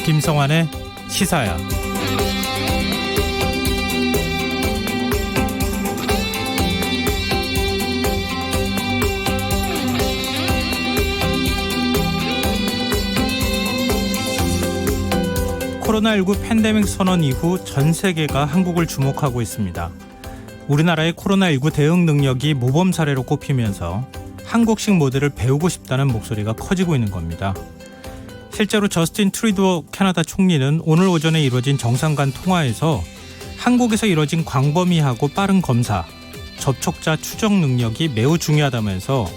김성환의 시사야. 코로나19 팬데믹 선언 이후 전 세계가 한국을 주목하고 있습니다. 우리나라의 코로나19 대응 능력이 모범 사례로 꼽히면서 한국식 모델을 배우고 싶다는 목소리가 커지고 있는 겁니다. 실제로 저스틴 트루도 캐나다 총리는 오늘 오전에 이루어진 정상 간 통화에서 한국에서 이루어진 광범위하고 빠른 검사, 접촉자 추적 능력이 매우 중요하다면서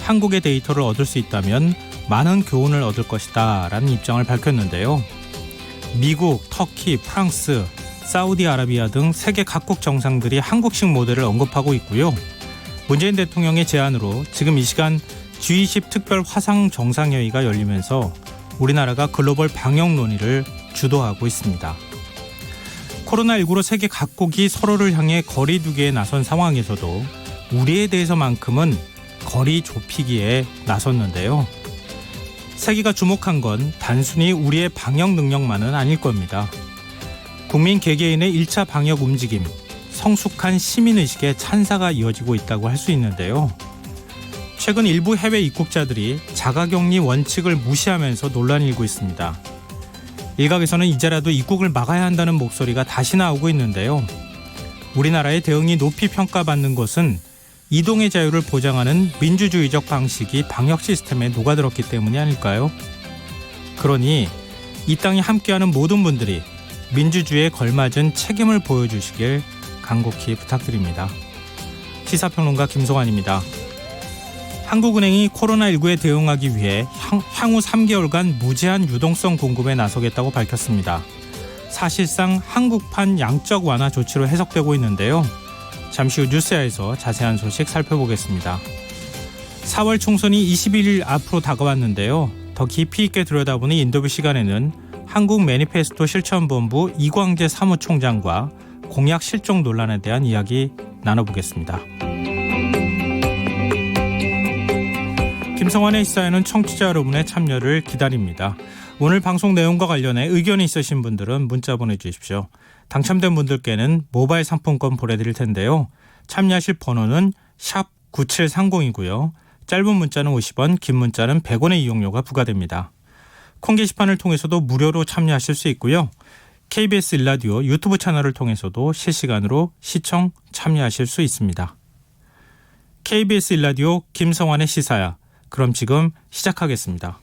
한국의 데이터를 얻을 수 있다면 많은 교훈을 얻을 것이다 라는 입장을 밝혔는데요. 미국, 터키, 프랑스, 사우디아라비아 등 세계 각국 정상들이 한국식 모델을 언급하고 있고요. 문재인 대통령의 제안으로 지금 이 시간 G20 특별 화상 정상회의가 열리면서 우리나라가 글로벌 방역 논의를 주도하고 있습니다. 코로나19로 세계 각국이 서로를 향해 거리 두기에 나선 상황에서도 우리에 대해서만큼은 거리 좁히기에 나섰는데요. 세계가 주목한 건 단순히 우리의 방역 능력만은 아닐 겁니다. 국민 개개인의 1차 방역 움직임, 성숙한 시민의식의 찬사가 이어지고 있다고 할 수 있는데요. 최근 일부 해외 입국자들이 자가격리 원칙을 무시하면서 논란이 일고 있습니다. 일각에서는 이제라도 입국을 막아야 한다는 목소리가 다시 나오고 있는데요. 우리나라의 대응이 높이 평가받는 것은 이동의 자유를 보장하는 민주주의적 방식이 방역 시스템에 녹아들었기 때문이 아닐까요? 그러니 이 땅이 함께하는 모든 분들이 민주주의에 걸맞은 책임을 보여주시길 간곡히 부탁드립니다. 시사평론가 김성환입니다. 한국은행이 코로나19에 대응하기 위해 향후 3개월간 무제한 유동성 공급에 나서겠다고 밝혔습니다. 사실상 한국판 양적 완화 조치로 해석되고 있는데요. 잠시 후 뉴스야에서 자세한 소식 살펴보겠습니다. 4월 총선이 21일 앞으로 다가왔는데요. 더 깊이 있게 들여다보는 인터뷰 시간에는 한국 매니페스토 실천본부 이광재 사무총장과 공약 실종 논란에 대한 이야기 나눠보겠습니다. 김성환의 시사에는 청취자 여러분의 참여를 기다립니다. 오늘 방송 내용과 관련해 의견이 있으신 분들은 문자 보내주십시오. 당첨된 분들께는 모바일 상품권 보내드릴 텐데요. 참여하실 번호는 샵 9730이고요. 짧은 문자는 50원, 긴 문자는 100원의 이용료가 부과됩니다. 콩 게시판을 통해서도 무료로 참여하실 수 있고요. KBS 일라디오 유튜브 채널을 통해서도 실시간으로 시청 참여하실 수 있습니다. KBS 일라디오 김성환의 시사야. 그럼 지금 시작하겠습니다.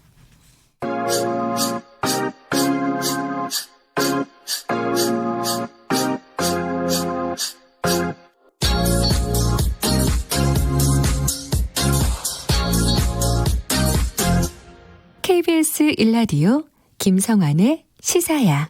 KBS 일라디오 김성환의 시사야.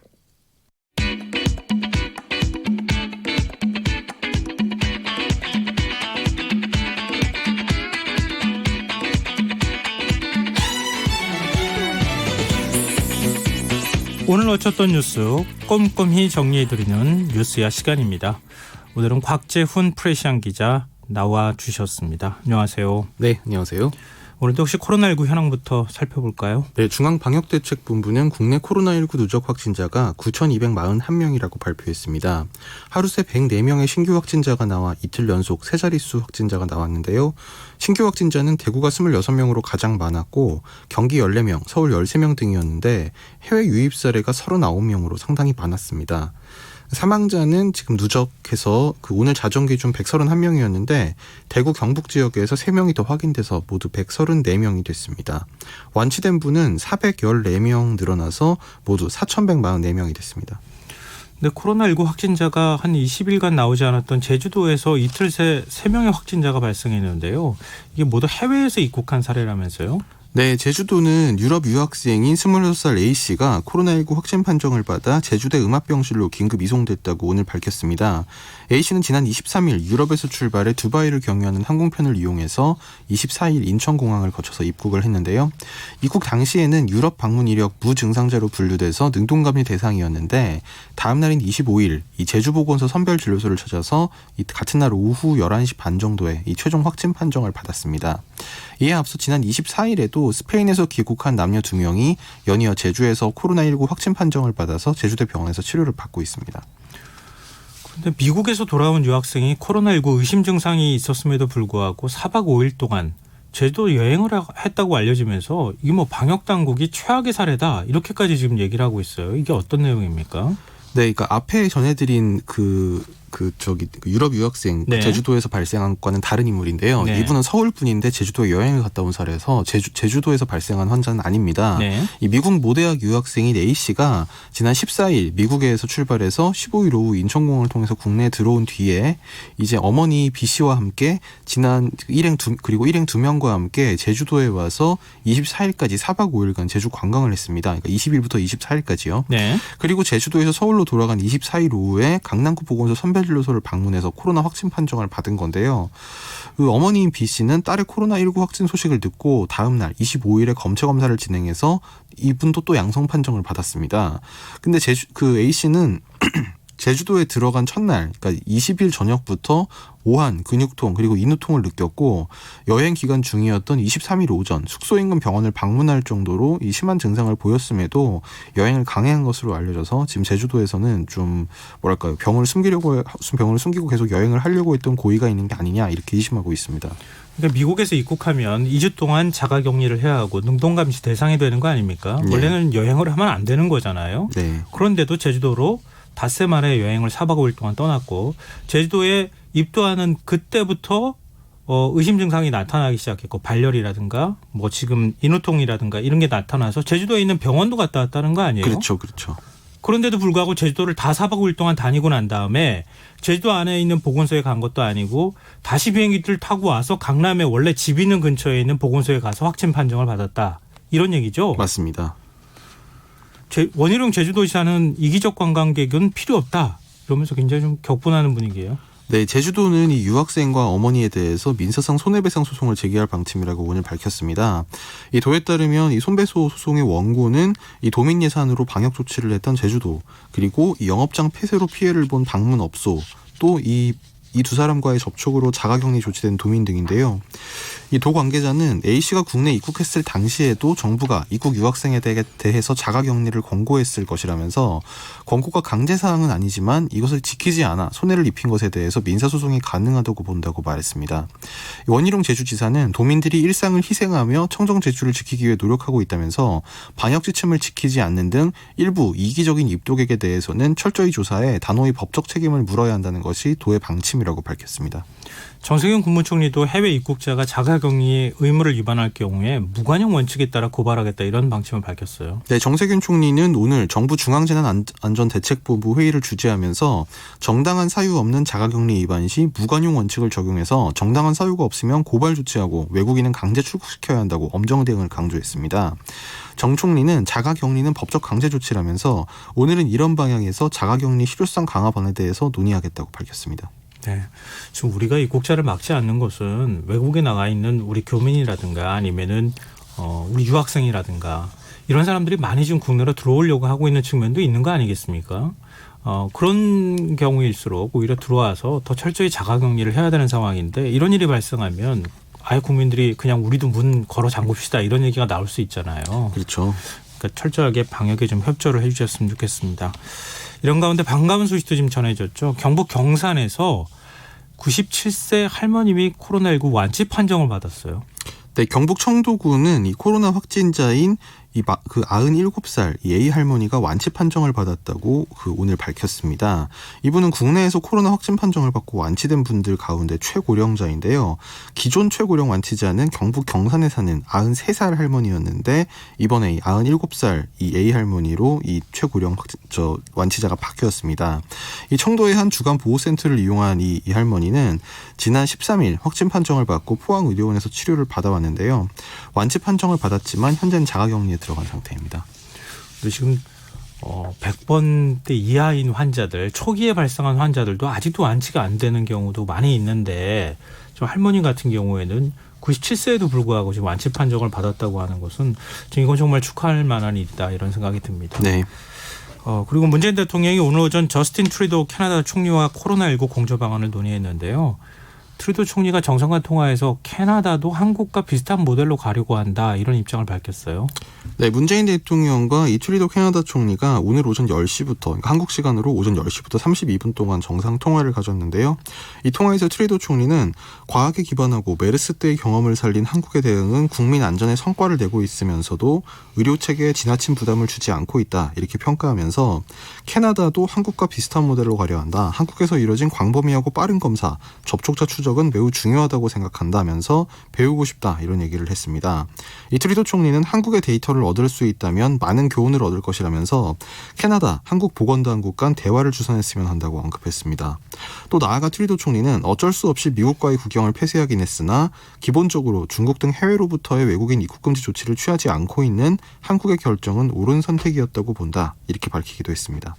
오늘 놓쳤던 뉴스 꼼꼼히 정리해드리는 뉴스야 시간입니다. 오늘은 곽재훈 프레시안 기자 나와주셨습니다. 안녕하세요. 네, 안녕하세요. 오늘도 혹시 코로나19 현황부터 살펴볼까요? 네, 중앙방역대책본부는 국내 코로나19 누적 확진자가 9,241명이라고 발표했습니다. 하루 새 104명의 신규 확진자가 나와 이틀 연속 세 자릿수 확진자가 나왔는데요. 신규 확진자는 대구가 26명으로 가장 많았고 경기 14명, 서울 13명 등이었는데 해외 유입 사례가 39명으로 상당히 많았습니다. 사망자는 지금 누적해서 오늘 자정 기준 131명이었는데 대구 경북 지역에서 3명이 더 확인돼서 모두 134명이 됐습니다. 완치된 분은 414명 늘어나서 모두 4,144명이 됐습니다. 근데 코로나19 확진자가 한 20일간 나오지 않았던 제주도에서 이틀 새 3명의 확진자가 발생했는데요. 이게 모두 해외에서 입국한 사례라면서요? 네, 제주도는 유럽 유학생인 26살 A씨가 코로나19 확진 판정을 받아 제주대 음압병실로 긴급 이송됐다고 오늘 밝혔습니다. A씨는 지난 23일 유럽에서 출발해 두바이를 경유하는 항공편을 이용해서 24일 인천공항을 거쳐서 입국을 했는데요. 입국 당시에는 유럽 방문 이력 무증상자로 분류돼서 능동감리 대상이었는데 다음 날인 25일 이 제주보건소 선별진료소를 찾아서 같은 날 오후 11시 반 정도에 이 최종 확진 판정을 받았습니다. 이에 앞서 지난 24일에도 스페인에서 귀국한 남녀 2명이 연이어 제주에서 코로나19 확진 판정을 받아서 제주대 병원에서 치료를 받고 있습니다. 근데 미국에서 돌아온 유학생이 코로나19 의심 증상이 있었음에도 불구하고 4박 5일 동안 제주도 여행을 했다고 알려지면서 이게 뭐 방역 당국이 최악의 사례다 이렇게까지 지금 얘기를 하고 있어요. 이게 어떤 내용입니까? 네, 그러니까 앞에 전해드린 유럽 유학생 네. 제주도에서 발생한 과는 다른 인물인데요. 네. 이분은 서울 분인데 제주도에 여행을 갔다 온 사례에서 제주도에서 발생한 환자는 아닙니다. 네. 이 미국 모대학 유학생인 A 씨가 지난 14일 미국에서 출발해서 15일 오후 인천공항을 통해서 국내에 들어온 뒤에 이제 어머니 B 씨와 함께 지난 일행 2명과 함께 제주도에 와서 24일까지 4박 5일간 제주 관광을 했습니다. 그러니까 20일부터 24일까지요. 네. 그리고 제주도에서 서울로 돌아간 24일 오후에 강남구 보건소 선별진료소를 방문해서 코로나 확진 판정을 받은 건데요. 그 어머니인 B 씨는 딸의 코로나19 확진 소식을 듣고 다음 날 25일에 검체 검사를 진행해서 이분도 또 양성 판정을 받았습니다. 근데 A 씨는 제주도에 들어간 첫날, 그러니까 20일 저녁부터 오한, 근육통 그리고 인후통을 느꼈고 여행 기간 중이었던 23일 오전 숙소 인근 병원을 방문할 정도로 이 심한 증상을 보였음에도 여행을 강행한 것으로 알려져서 지금 제주도에서는 좀 뭐랄까요, 병을 숨기고 계속 여행을 하려고 했던 고의가 있는 게 아니냐 이렇게 의심하고 있습니다. 그러니까 미국에서 입국하면 2주 동안 자가격리를 해야 하고 능동감시 대상이 되는 거 아닙니까? 네. 원래는 여행을 하면 안 되는 거잖아요. 네. 그런데도 제주도로 닷새 만에 여행을 4박 5일 동안 떠났고 제주도에 입도하는 그때부터 의심 증상이 나타나기 시작했고 발열이라든가 뭐 지금 인후통이라든가 이런 게 나타나서 제주도에 있는 병원도 갔다 왔다는 거 아니에요? 그렇죠. 그런데도 불구하고 제주도를 다 4박 5일 동안 다니고 난 다음에 제주도 안에 있는 보건소에 간 것도 아니고 다시 비행기를 타고 와서 강남에 원래 집 있는 근처에 있는 보건소에 가서 확진 판정을 받았다. 이런 얘기죠? 맞습니다. 원희룡 제주도지사는 이기적 관광객은 필요 없다. 이러면서 굉장히 좀 격분하는 분위기예요. 네, 제주도는 이 유학생과 어머니에 대해서 민사상 손해배상 소송을 제기할 방침이라고 오늘 밝혔습니다. 이 도에 따르면 이 손배소 소송의 원고는 이 도민 예산으로 방역 조치를 했던 제주도, 그리고 이 영업장 폐쇄로 피해를 본 방문업소, 또 이 두 사람과의 접촉으로 자가격리 조치된 도민 등인데요. 이 도 관계자는 A씨가 국내에 입국했을 당시에도 정부가 입국 유학생에 대해서 자가격리를 권고했을 것이라면서 권고가 강제사항은 아니지만 이것을 지키지 않아 손해를 입힌 것에 대해서 민사소송이 가능하다고 본다고 말했습니다. 원희룡 제주지사는 도민들이 일상을 희생하며 청정 제주를 지키기 위해 노력하고 있다면서 방역지침을 지키지 않는 등 일부 이기적인 입국객에 대해서는 철저히 조사해 단호히 법적 책임을 물어야 한다는 것이 도의 방침이라고 밝혔습니다. 정세균 국무총리도 해외 입국자가 자가격리의 의무를 위반할 경우에 무관용 원칙에 따라 고발하겠다 이런 방침을 밝혔어요. 네, 정세균 총리는 오늘 정부 중앙재난안전대책본부 회의를 주재하면서 정당한 사유 없는 자가격리 위반 시 무관용 원칙을 적용해서 정당한 사유가 없으면 고발 조치하고 외국인은 강제 출국시켜야 한다고 엄정 대응을 강조했습니다. 정 총리는 자가격리는 법적 강제 조치라면서 오늘은 이런 방향에서 자가격리 실효성 강화반에 대해서 논의하겠다고 밝혔습니다. 네, 지금 우리가 입국자를 막지 않는 것은 외국에 나가 있는 우리 교민이라든가 아니면은 우리 유학생이라든가 이런 사람들이 많이 지금 국내로 들어오려고 하고 있는 측면도 있는 거 아니겠습니까? 그런 경우일수록 오히려 들어와서 더 철저히 자가격리를 해야 되는 상황인데 이런 일이 발생하면 아예 국민들이 그냥 우리도 문 걸어 잠굽시다 이런 얘기가 나올 수 있잖아요. 그렇죠. 그러니까 철저하게 방역에 좀 협조를 해 주셨으면 좋겠습니다. 이런 가운데 반가운 소식도 지금 전해졌죠. 경북 경산에서 97세 할머님이 코로나19 완치 판정을 받았어요. 네, 경북 청도군은 이 코로나 확진자인 그 97살 이 A 할머니가 완치 판정을 받았다고 오늘 밝혔습니다. 이분은 국내에서 코로나 확진 판정을 받고 완치된 분들 가운데 최고령자인데요. 기존 최고령 완치자는 경북 경산에 사는 93살 할머니였는데 이번에 97살 이 A 할머니로 이 최고령 완치자가 바뀌었습니다. 이 청도의 한 주간 보호센터를 이용한 이 할머니는 지난 13일 확진 판정을 받고 포항의료원에서 치료를 받아왔는데요. 완치 판정을 받았지만 현재는 자가격리에 들어간 상태입니다. 지금 100번대 이하인 환자들, 초기에 발생한 환자들도 아직도 완치가 안 되는 경우도 많이 있는데 저 할머니 같은 경우에는 97세에도 불구하고 지금 완치 판정을 받았다고 하는 것은 지금 이건 정말 축하할 만한 일이다 이런 생각이 듭니다. 네. 그리고 문재인 대통령이 오늘 오전 저스틴 트루도 캐나다 총리와 코로나19 공조 방안을 논의했는데요. 트루도 총리가 정상간 통화에서 캐나다도 한국과 비슷한 모델로 가려고 한다 이런 입장을 밝혔어요. 네, 문재인 대통령과 이 트루도 캐나다 총리가 오늘 오전 10시부터 그러니까 한국 시간으로 오전 10시부터 32분 동안 정상 통화를 가졌는데요. 이 통화에서 트루도 총리는 과학에 기반하고 메르스 때의 경험을 살린 한국의 대응은 국민 안전에 성과를 내고 있으면서도 의료 체계에 지나친 부담을 주지 않고 있다 이렇게 평가하면서 캐나다도 한국과 비슷한 모델로 가려 한다. 한국에서 이뤄진 광범위하고 빠른 검사, 접촉자 추적은 매우 중요하다고 생각한다면서 배우고 싶다 이런 얘기를 했습니다. 이 트루도 총리는 한국의 데이터를 얻을 수 있다면 많은 교훈을 얻을 것이라면서 캐나다, 한국 보건당국 간 대화를 주선했으면 한다고 언급했습니다. 또 나아가 트루도 총리는 어쩔 수 없이 미국과의 국경을 폐쇄하긴 했으나 기본적으로 중국 등 해외로부터의 외국인 입국금지 조치를 취하지 않고 있는 한국의 결정은 옳은 선택이었다고 본다 이렇게 밝히기도 했습니다.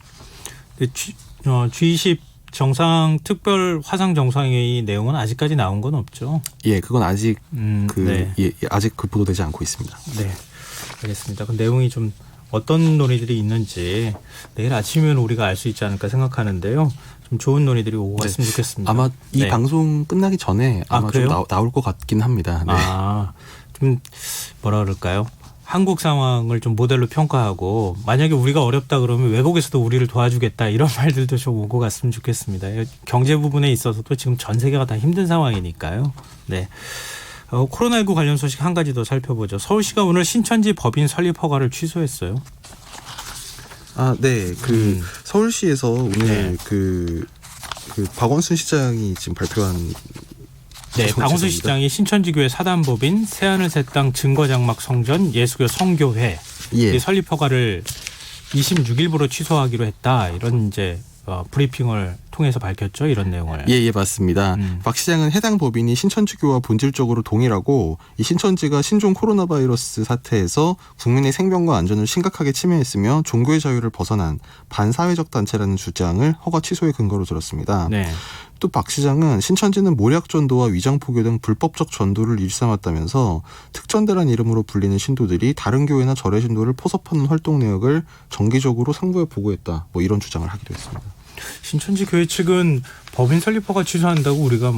G20 정상 특별 화상 정상회의 내용은 아직까지 나온 건 없죠? 예, 그건 아직 네. 아직 보도되지 않고 있습니다. 네, 알겠습니다. 그 내용이 좀 어떤 논의들이 있는지 내일 아침이면 우리가 알 수 있지 않을까 생각하는데요. 좀 좋은 논의들이 오고 갔으면 좋겠습니다. 아마 이 네. 방송 끝나기 전에 아마 좀 나올 것 같긴 합니다. 네. 좀 뭐라 그럴까요? 한국 상황을 좀 모델로 평가하고 만약에 우리가 어렵다 그러면 외국에서도 우리를 도와주겠다 이런 말들도 좀 오고 갔으면 좋겠습니다. 경제 부분에 있어서도 지금 전 세계가 다 힘든 상황이니까요. 네. 코로나19 관련 소식 한 가지 더 살펴보죠. 서울시가 오늘 신천지 법인 설립 허가를 취소했어요. 네. 서울시에서 오늘 그 박원순 시장이 지금 발표한 네, 박원순 시장이 신천지교회 사단법인 새하늘새땅 증거장막 성전 예수교 성교회 설립 허가를 26일부로 취소하기로 했다. 이런 이제 브리핑을 통해서 밝혔죠. 이런 내용을. 예, 맞습니다. 박 시장은 해당 법인이 신천지교와 본질적으로 동일하고 이 신천지가 신종 코로나 바이러스 사태에서 국민의 생명과 안전을 심각하게 침해했으며 종교의 자유를 벗어난 반사회적 단체라는 주장을 허가 취소의 근거로 들었습니다. 네. 또 박 시장은 신천지는 모략 전도와 위장 포교 등 불법적 전도를 일삼았다면서 특전대란 이름으로 불리는 신도들이 다른 교회나 절의 신도를 포섭하는 활동 내역을 정기적으로 상부에 보고했다. 이런 주장을 하기도 했습니다. 신천지 교회 측은 법인 설립 허가 취소한다고 우리가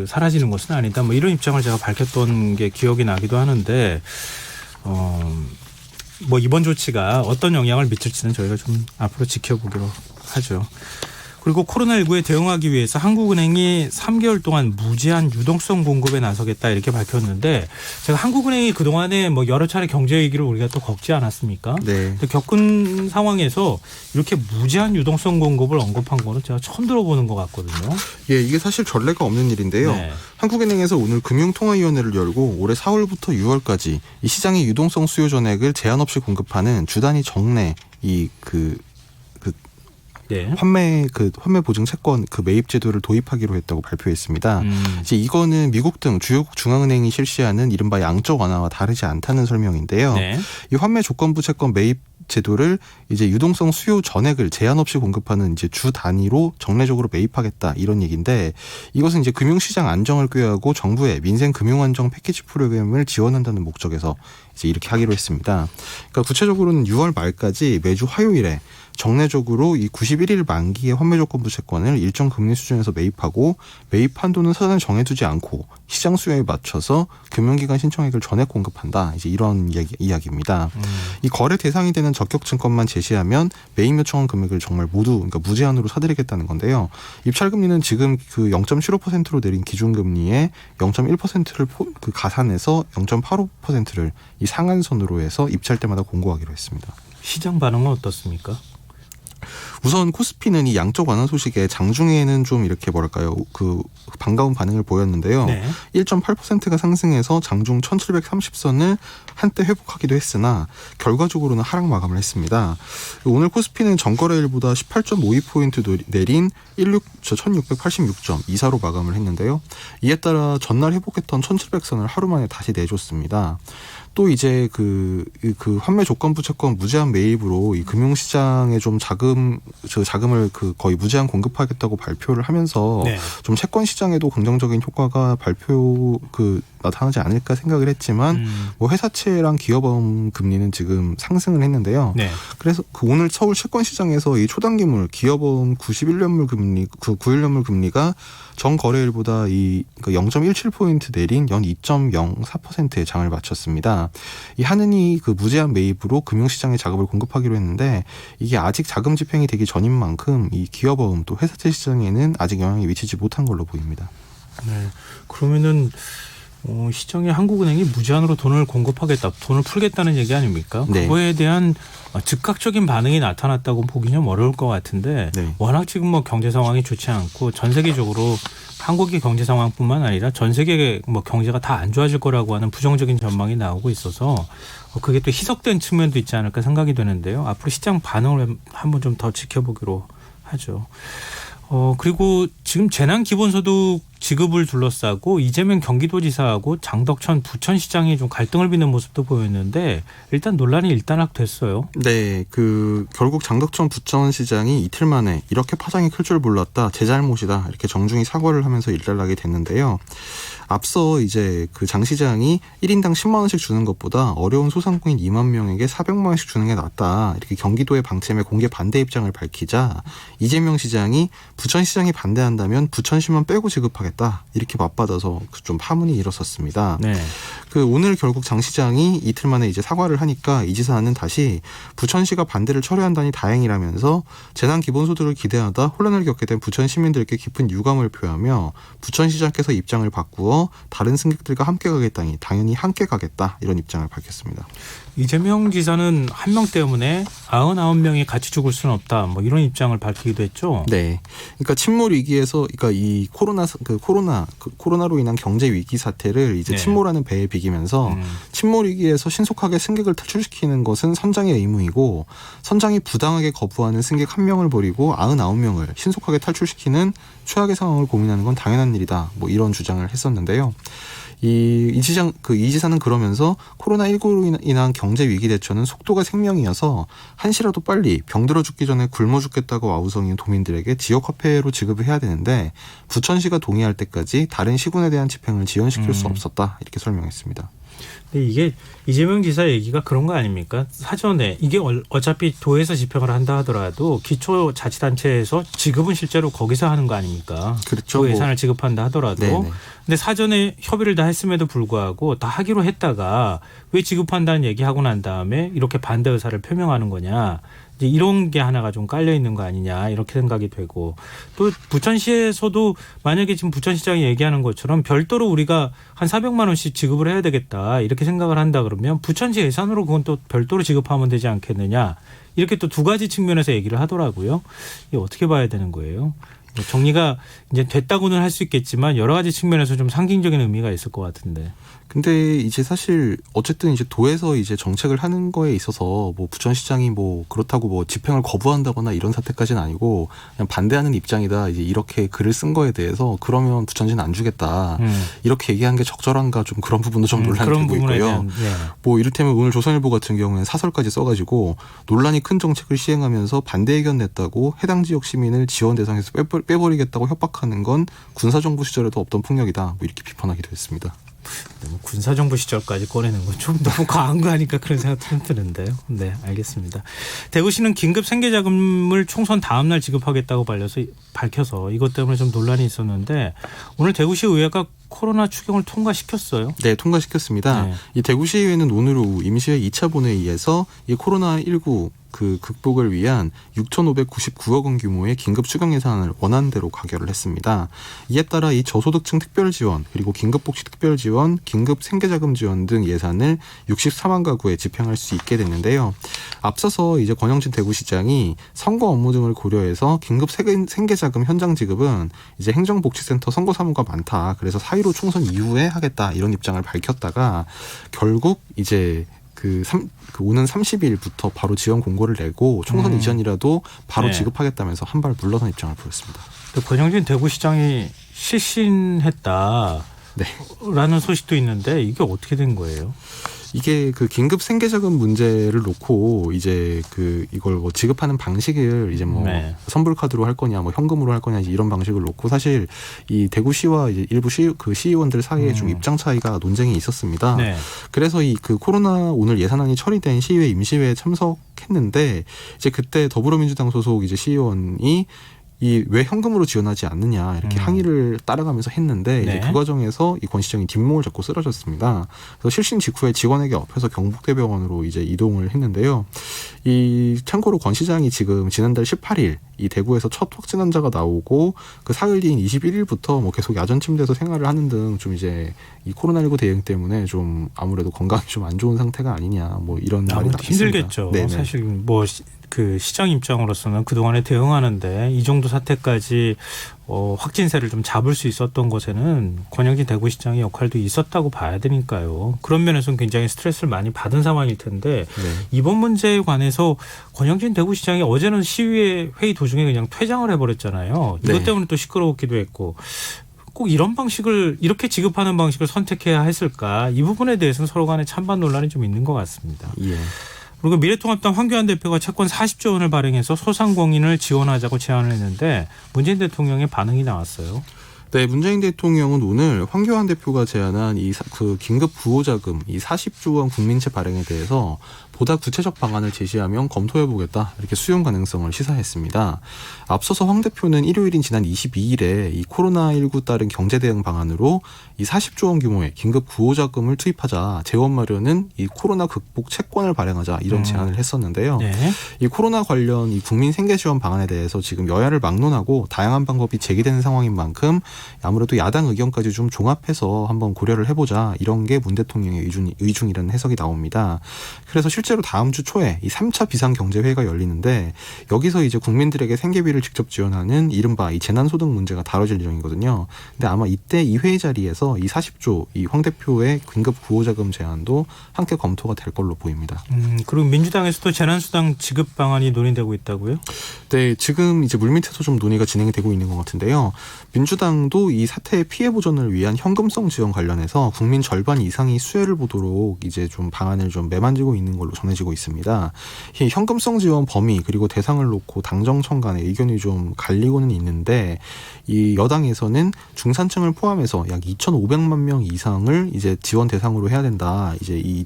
사라지는 것은 아니다. 이런 입장을 제가 밝혔던 게 기억이 나기도 하는데 이번 조치가 어떤 영향을 미칠지는 저희가 좀 앞으로 지켜보기로 하죠. 그리고 코로나19에 대응하기 위해서 한국은행이 3개월 동안 무제한 유동성 공급에 나서겠다 이렇게 밝혔는데 제가 한국은행이 그동안에 여러 차례 경제 위기를 우리가 또 겪지 않았습니까? 네. 겪은 상황에서 이렇게 무제한 유동성 공급을 언급한 거는 제가 처음 들어보는 것 같거든요. 예, 이게 사실 전례가 없는 일인데요. 네. 한국은행에서 오늘 금융통화위원회를 열고 올해 4월부터 6월까지 이 시장의 유동성 수요 전액을 제한 없이 공급하는 주단위 정례 환매 보증 채권 매입 제도를 도입하기로 했다고 발표했습니다. 이제 이거는 미국 등 주요국 중앙은행이 실시하는 이른바 양적 완화와 다르지 않다는 설명인데요. 네. 이 환매 조건부 채권 매입 제도를 이제 유동성 수요 전액을 제한 없이 공급하는 이제 주 단위로 정례적으로 매입하겠다 이런 얘기인데 이것은 이제 금융시장 안정을 꾀하고 정부의 민생 금융 안정 패키지 프로그램을 지원한다는 목적에서 이제 이렇게 하기로 했습니다. 그러니까 구체적으로는 6월 말까지 매주 화요일에 정례적으로 이 91일 만기의 환매 조건부 채권을 일정 금리 수준에서 매입하고 매입 한도는 사전에 정해두지 않고 시장 수요에 맞춰서 금융기관 신청액을 전액 공급한다. 이제 이런 이야기입니다. 이 거래 대상이 되는 적격 증권만 제시하면 매입 요청한 금액을 정말 모두 무제한으로 사드리겠다는 건데요. 입찰 금리는 지금 0.75%로 내린 기준금리에 0.1%를 가산해서 0.85%를 이 상한선으로 해서 입찰 때마다 공고하기로 했습니다. 시장 반응은 어떻습니까? 우선 코스피는 이 양적 완화 소식에 장중에는 좀 이렇게 반가운 반응을 보였는데요. 네. 1.8%가 상승해서 장중 1730선을 한때 회복하기도 했으나 결과적으로는 하락 마감을 했습니다. 오늘 코스피는 전거래일보다 18.52포인트 내린 1686.24로 마감을 했는데요. 이에 따라 전날 회복했던 1700선을 하루 만에 다시 내줬습니다. 또 이제 환매 조건부 채권 무제한 매입으로 이 금융시장에 좀 자금을 거의 무제한 공급하겠다고 발표를 하면서 네. 좀 채권 시장에도 긍정적인 효과가 나타나지 않을까 생각을 했지만 뭐 회사채랑 기업보험 금리는 지금 상승을 했는데요. 네. 그래서 오늘 서울 채권시장에서 이 초단기물 기업보험 91년물 금리, 91년물 금리가 전 거래일보다 0.17포인트 내린 연 2.04%의 장을 마쳤습니다. 이 한은이 그 무제한 매입으로 금융시장에 자금을 공급하기로 했는데 이게 아직 자금 집행이 되기 전인 만큼 이 기업보험 또 회사채 시장에는 아직 영향이 미치지 못한 걸로 보입니다. 네. 그러면은 시장에 한국은행이 무제한으로 돈을 공급하겠다, 돈을 풀겠다는 얘기 아닙니까? 네. 그거에 대한 즉각적인 반응이 나타났다고 보기 좀 어려울 것 같은데 네. 워낙 지금 뭐 경제 상황이 좋지 않고 전 세계적으로 한국의 경제 상황뿐만 아니라 전 세계 뭐 경제가 다 안 좋아질 거라고 하는 부정적인 전망이 나오고 있어서 그게 또 희석된 측면도 있지 않을까 생각이 되는데요. 앞으로 시장 반응을 한번 좀 더 지켜보기로 하죠. 그리고 지금 재난기본소득 지급을 둘러싸고 이재명 경기도지사하고 장덕천 부천시장이 좀 갈등을 빚는 모습도 보였는데 일단 논란이 일단락됐어요. 네, 결국 장덕천 부천시장이 이틀 만에 이렇게 파장이 클 줄 몰랐다, 제 잘못이다 이렇게 정중히 사과를 하면서 일단락이 됐는데요. 앞서 이제 그 장 시장이 1인당 10만 원씩 주는 것보다 어려운 소상공인 2만 명에게 400만 원씩 주는 게 낫다, 이렇게 경기도의 방침에 공개 반대 입장을 밝히자 이재명 시장이 부천시장이 반대한다면 부천시만 빼고 지급하겠다, 이렇게 맞받아서 좀 파문이 일었었습니다. 네. 오늘 결국 장 시장이 이틀 만에 이제 사과를 하니까 이 지사는 다시 부천시가 반대를 철회한다니 다행이라면서 재난 기본소득을 기대하다 혼란을 겪게 된 부천 시민들께 깊은 유감을 표하며 부천시장께서 입장을 바꾸어 다른 승객들과 함께 가겠다니 당연히 함께 가겠다, 이런 입장을 밝혔습니다. 이재명 지사는 한 명 때문에 99명이 같이 죽을 수는 없다, 뭐 이런 입장을 밝히기도 했죠. 네, 그러니까 침몰 위기에서, 그러니까 이 코로나로 인한 경제 위기 사태를 이제 네. 침몰하는 배에 비기면서 침몰 위기에서 신속하게 승객을 탈출시키는 것은 선장의 의무이고 선장이 부당하게 거부하는 승객 1명을 버리고 99명을 신속하게 탈출시키는 최악의 상황을 고민하는 건 당연한 일이다, 뭐 이런 주장을 했었는데요. 이 지사는 그러면서 코로나19로 인한 경제 위기 대처는 속도가 생명이어서 한시라도 빨리 병들어 죽기 전에 굶어 죽겠다고 아우성인 도민들에게 지역 화폐로 지급을 해야 되는데 부천시가 동의할 때까지 다른 시군에 대한 집행을 지연시킬 수 없었다, 이렇게 설명했습니다. 근데 이게 이재명 지사 얘기가 그런 거 아닙니까? 사전에 이게 어차피 도에서 집행을 한다 하더라도 기초자치단체에서 지급은 실제로 거기서 하는 거 아닙니까? 그렇죠. 도 예산을 지급한다 하더라도. 네네. 근데 사전에 협의를 다 했음에도 불구하고 다 하기로 했다가 왜 지급한다는 얘기하고 난 다음에 이렇게 반대 의사를 표명하는 거냐. 이제 이런 게 하나가 좀 깔려 있는 거 아니냐, 이렇게 생각이 되고, 또 부천시에서도 만약에 지금 부천시장이 얘기하는 것처럼 별도로 우리가 한 400만 원씩 지급을 해야 되겠다, 이렇게 생각을 한다 그러면 부천시 예산으로 그건 또 별도로 지급하면 되지 않겠느냐, 이렇게 또 두 가지 측면에서 얘기를 하더라고요. 이게 어떻게 봐야 되는 거예요? 정리가 이제 됐다고는 할 수 있겠지만 여러 가지 측면에서 좀 상징적인 의미가 있을 것 같은데. 근데 이제 사실 어쨌든 이제 도에서 이제 정책을 하는 거에 있어서 뭐 부천시장이 뭐 그렇다고 뭐 집행을 거부한다거나 이런 사태까지는 아니고 그냥 반대하는 입장이다, 이제 이렇게 글을 쓴 거에 대해서 그러면 부천시는 안 주겠다, 이렇게 얘기한 게 적절한가, 좀 그런 부분도 좀 논란이 되고 있고요. 대한, 예. 뭐 이를테면 오늘 조선일보 같은 경우에는 사설까지 써가지고 논란이 큰 정책을 시행하면서 반대 의견 냈다고 해당 지역 시민을 지원 대상에서 빼버리겠다고 협박하는 건 군사정부 시절에도 없던 폭력이다, 뭐 이렇게 비판하기도 했습니다. 뭐 군사정부 시절까지 꺼내는 건 좀 너무 과한 거 아닐까, 그런 생각도 좀 드는데요. 네, 알겠습니다. 대구시는 긴급 생계자금을 총선 다음 날 지급하겠다고 밝혀서 이것 때문에 좀 논란이 있었는데 오늘 대구시 의회가 코로나 추경을 통과시켰어요. 네, 통과시켰습니다. 네. 이 대구시의회는 오늘 오후 임시회 2차 본회의에서 이 코로나19 극복을 위한 6,599억 원 규모의 긴급 추경 예산을 원안대로 가결을 했습니다. 이에 따라 이 저소득층 특별 지원, 그리고 긴급복지 특별 지원, 긴급 생계자금 지원 등 예산을 64만 가구에 집행할 수 있게 됐는데요. 앞서서 이제 권영진 대구시장이 선거 업무 등을 고려해서 긴급 생계자금 현장 지급은 이제 행정복지센터 선거 사무가 많다, 그래서 4.15 총선 이후에 하겠다, 이런 입장을 밝혔다가 결국 이제 오는 30일부터 바로 지원 공고를 내고 총선 이전이라도 바로 네. 지급하겠다면서 한 발 물러선 입장을 보였습니다. 권영진 대구시장이 실신했다, 네. 라는 소식도 있는데 이게 어떻게 된 거예요? 이게 그 긴급 생계자금 문제를 놓고 이제 이걸 뭐 지급하는 방식을 이제 뭐 네. 선불 카드로 할 거냐, 뭐 현금으로 할 거냐, 이제 이런 방식을 놓고 사실 이 대구시와 이제 일부 시의원들 사이에 좀 입장 차이가 논쟁이 있었습니다. 네. 그래서 이 코로나 오늘 예산안이 처리된 시의회 임시회에 참석했는데 이제 그때 더불어민주당 소속 이제 시의원이 왜 현금으로 지원하지 않느냐 이렇게 항의를 따라가면서 했는데 이제 네. 그 과정에서 이 권 시장이 뒷목을 잡고 쓰러졌습니다. 그래서 실신 직후에 직원에게 엎혀서 경북대병원으로 이제 이동을 했는데요. 이 참고로 권 시장이 지금 지난달 18일 이 대구에서 첫 확진 환자가 나오고 그 사흘 뒤인 21일부터 뭐 계속 야전 침대에서 생활을 하는 등 좀 이제 이 코로나19 대응 때문에 좀 아무래도 건강이 좀 안 좋은 상태가 아니냐 뭐 이런 말이 아무래도 힘들겠죠. 네네. 사실 뭐 그 시장 입장으로서는 그동안에 대응하는데 이 정도 사태까지 확진세를 좀 잡을 수 있었던 것에는 권영진 대구시장의 역할도 있었다고 봐야 되니까요. 그런 면에서는 굉장히 스트레스를 많이 받은 상황일 텐데 네. 이번 문제에 관해서 권영진 대구시장이 어제는 시의회 회의 도중에 그냥 퇴장을 해버렸잖아요. 이것 네. 때문에 또 시끄러웠기도 했고 꼭 이런 방식을 이렇게 지급하는 방식을 선택해야 했을까? 이 부분에 대해서는 서로 간에 찬반 논란이 좀 있는 것 같습니다. 예. 그리고 미래통합당 황교안 대표가 채권 40조 원을 발행해서 소상공인을 지원하자고 제안을 했는데 문재인 대통령의 반응이 나왔어요. 네, 문재인 대통령은 오늘 황교안 대표가 제안한 긴급 구호자금 이 40조 원 국민채 발행에 대해서 보다 구체적 방안을 제시하면 검토해보겠다 이렇게 수용 가능성을 시사했습니다. 앞서서 황 대표는 일요일인 지난 22일에 이 코로나19 따른 경제 대응 방안으로 이 40조 원 규모의 긴급 구호자금을 투입하자 재원 마련은 이 코로나 극복 채권을 발행하자 이런 제안을 했었는데요. 네. 이 코로나 관련 이 국민 생계 지원 방안에 대해서 지금 여야를 막론하고 다양한 방법이 제기되는 상황인 만큼 아무래도 야당 의견까지 좀 종합해서 한번 고려를 해보자 이런 게 문 대통령의 의중이라는 해석이 나옵니다. 그래서 실제로 다음 주 초에 이 3차 비상경제회의가 열리는데 여기서 이제 국민들에게 생계비를 직접 지원하는 이른바 이 재난소득 문제가 다뤄질 예정이거든요. 근데 아마 이때 이 회의 자리에서 이 40조 이 황 대표의 긴급 구호자금 제안도 함께 검토가 될 걸로 보입니다. 그리고 민주당에서도 재난수당 지급 방안이 논의되고 있다고요? 네, 지금 이제 물밑에서 좀 논의가 진행이 되고 있는 것 같은데요. 민주당도 이 사태의 피해 보전을 위한 현금성 지원 관련해서 국민 절반 이상이 수혜를 보도록 이제 좀 방안을 좀 매만지고 있는 걸로 전해지고 있습니다. 이 현금성 지원 범위 그리고 대상을 놓고 당정청 간의 의견이 좀 갈리고는 있는데 이 여당에서는 중산층을 포함해서 약 2,500만 명 이상을 이제 지원 대상으로 해야 된다. 이제 이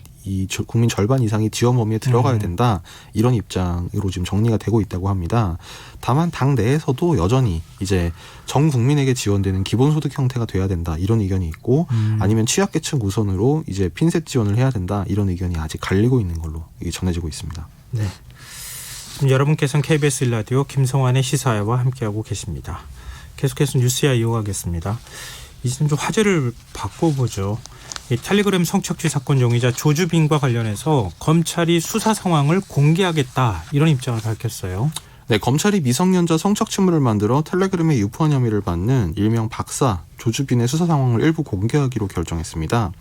국민 절반 이상이 지원 범위에 들어가야 된다. 이런 입장으로 지금 정리가 되고 있다고 합니다. 다만 당 내에서도 여전히 이제 전 국민에게 지원되는 기본소득 형태가 돼야 된다. 이런 의견이 있고 아니면 취약계층 우선으로 이제 핀셋 지원을 해야 된다. 이런 의견이 아직 갈리고 있는 걸로 전해지고 있습니다. 네. 지금 여러분께서는 KBS 1라디오 김성환의 시사회와 함께하고 계십니다. 계속해서 뉴스야 이어가겠습니다. 이제는 좀 화제를 바꿔보죠. 이 텔레그램 성착취 사건 용의자 조주빈과 관련해서 검찰이 수사 상황을 공개하겠다 이런 입장을 밝혔어요. 네, 검찰이 미성년자 성착취물을 만들어 텔레그램에 유포한 혐의를 받는 일명 박사 조주빈의 수사 상황을 일부 공개하기로 결정했습니다.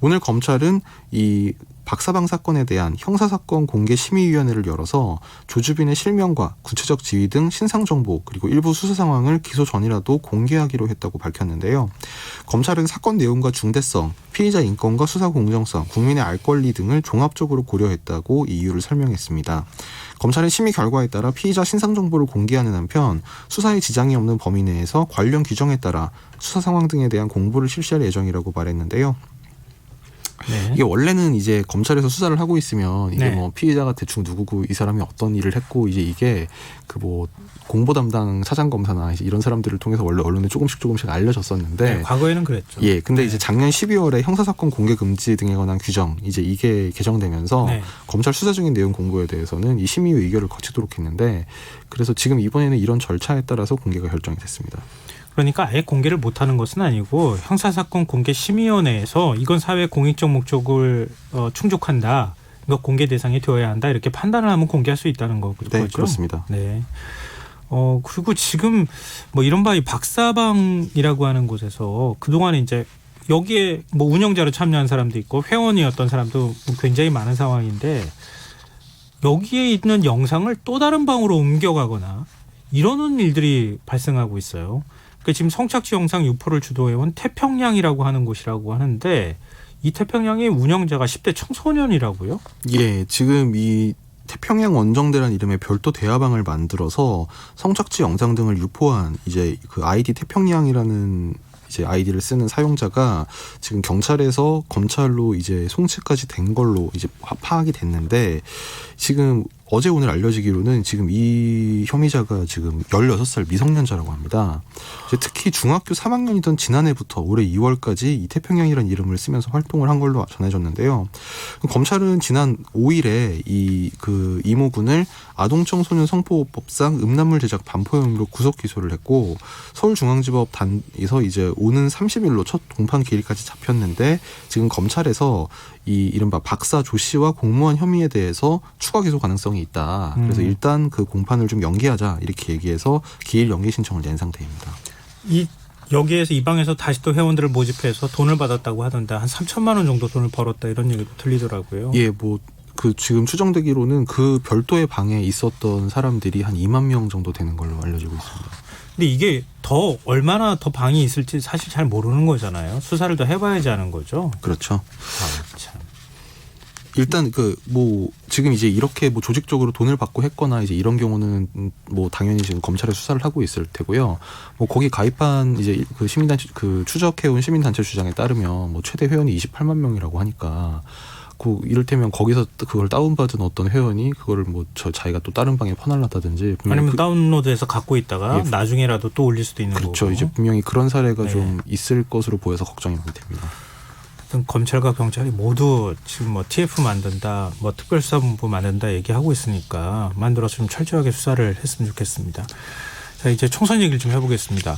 오늘 검찰은 이 박사방 사건에 대한 형사사건 공개심의위원회를 열어서 조주빈의 실명과 구체적 지위 등 신상정보 그리고 일부 수사 상황을 기소 전이라도 공개하기로 했다고 밝혔는데요. 검찰은 사건 내용과 중대성, 피의자 인권과 수사 공정성, 국민의 알 권리 등을 종합적으로 고려했다고 이유를 설명했습니다. 검찰은 심의 결과에 따라 피의자 신상정보를 공개하는 한편 수사에 지장이 없는 범위 내에서 관련 규정에 따라 수사 상황 등에 대한 공보를 실시할 예정이라고 말했는데요. 네. 이게 원래는 이제 검찰에서 수사를 하고 있으면 이게 네. 뭐 피의자가 대충 누구고 이 사람이 어떤 일을 했고 이게 그 뭐 공보 담당 차장 검사나 이제 이런 사람들을 통해서 원래 언론에 조금씩 알려졌었는데 네, 과거에는 그랬죠. 예, 근데 네. 이제 작년 12월에 형사사건 공개 금지 등에 관한 규정 이제 이게 개정되면서 네. 검찰 수사 중인 내용 공보에 대해서는 이 심의위 의결을 거치도록 했는데 그래서 지금 이번에는 이런 절차에 따라서 공개가 결정이 됐습니다. 그러니까 아예 공개를 못하는 것은 아니고 형사사건 공개심의위원회에서 이건 사회 공익적 목적을 충족한다. 이거 공개 대상이 되어야 한다. 이렇게 판단을 하면 공개할 수 있다는 거죠. 네, 그렇습니다. 네. 그리고 지금 뭐 이른바 이 박사방이라고 하는 곳에서 그동안에 이제 여기에 뭐 운영자로 참여한 사람도 있고 회원이었던 사람도 굉장히 많은 상황인데 여기에 있는 영상을 또 다른 방으로 옮겨가거나 이러는 일들이 발생하고 있어요. 지금 성착취 영상 유포를 주도해온 태평양이라고 하는 곳이라고 하는데 이 태평양의 운영자가 10대 청소년이라고요? 예, 지금 이 태평양 원정대란 이름의 별도 대화방을 만들어서 성착취 영상 등을 유포한 이제 그 아이디 태평양이라는 이제 아이디를 쓰는 사용자가 지금 경찰에서 검찰로 이제 송치까지 된 걸로 이제 파악이 됐는데 지금 어제 오늘 알려지기로는 지금 이 혐의자가 지금 16살 미성년자라고 합니다. 이제 특히 중학교 3학년이던 지난해부터 올해 2월까지 이 태평양이라는 이름을 쓰면서 활동을 한 걸로 전해졌는데요. 검찰은 지난 5일에 이 이모군을 아동청소년 성보호법상 음란물 제작 반포 혐의로 구속 기소를 했고 서울중앙지법 단에서 이제 오는 30일로 첫 공판 기일까지 잡혔는데 지금 검찰에서 이 이른바 박사 조 씨와 공무원 혐의에 대해서 추가 기소 가능성이 있다. 그래서 일단 그 공판을 좀 연기하자 이렇게 얘기해서 기일 연기 신청을 낸 상태입니다. 여기에서 이 방에서 다시 또 회원들을 모집해서 돈을 받았다고 하던데 한 3천만 원 정도 돈을 벌었다 이런 얘기도 들리더라고요. 예, 지금 추정되기로는 그 별도의 방에 있었던 사람들이 한 2만 명 정도 되는 걸로 알려지고 있습니다. 근데 이게 얼마나 더 방이 있을지 사실 잘 모르는 거잖아요. 수사를 더 해봐야지 하는 거죠. 그렇죠. 참. 일단 지금 이제 이렇게 조직적으로 돈을 받고 했거나 이제 이런 경우는 당연히 지금 검찰에 수사를 하고 있을 테고요. 거기 가입한 이제 그 시민단체 추적해온 시민단체 주장에 따르면 최대 회원이 28만 명이라고 하니까 이를테면 거기서 그걸 다운받은 어떤 회원이 그거를 자기가 또 다른 방에 퍼날랐다든지 아니면 다운로드해서 갖고 있다가 나중에라도 또 올릴 수도 있는 거고. 그렇죠. 이제 분명히 그런 사례가 좀 있을 것으로 보여서 걱정이 많이 됩니다. 검찰과 경찰이 모두 지금 TF 만든다, 특별수사본부 만든다 얘기하고 있으니까 만들어서 좀 철저하게 수사를 했으면 좋겠습니다. 자, 이제 총선 얘기를 좀 해보겠습니다.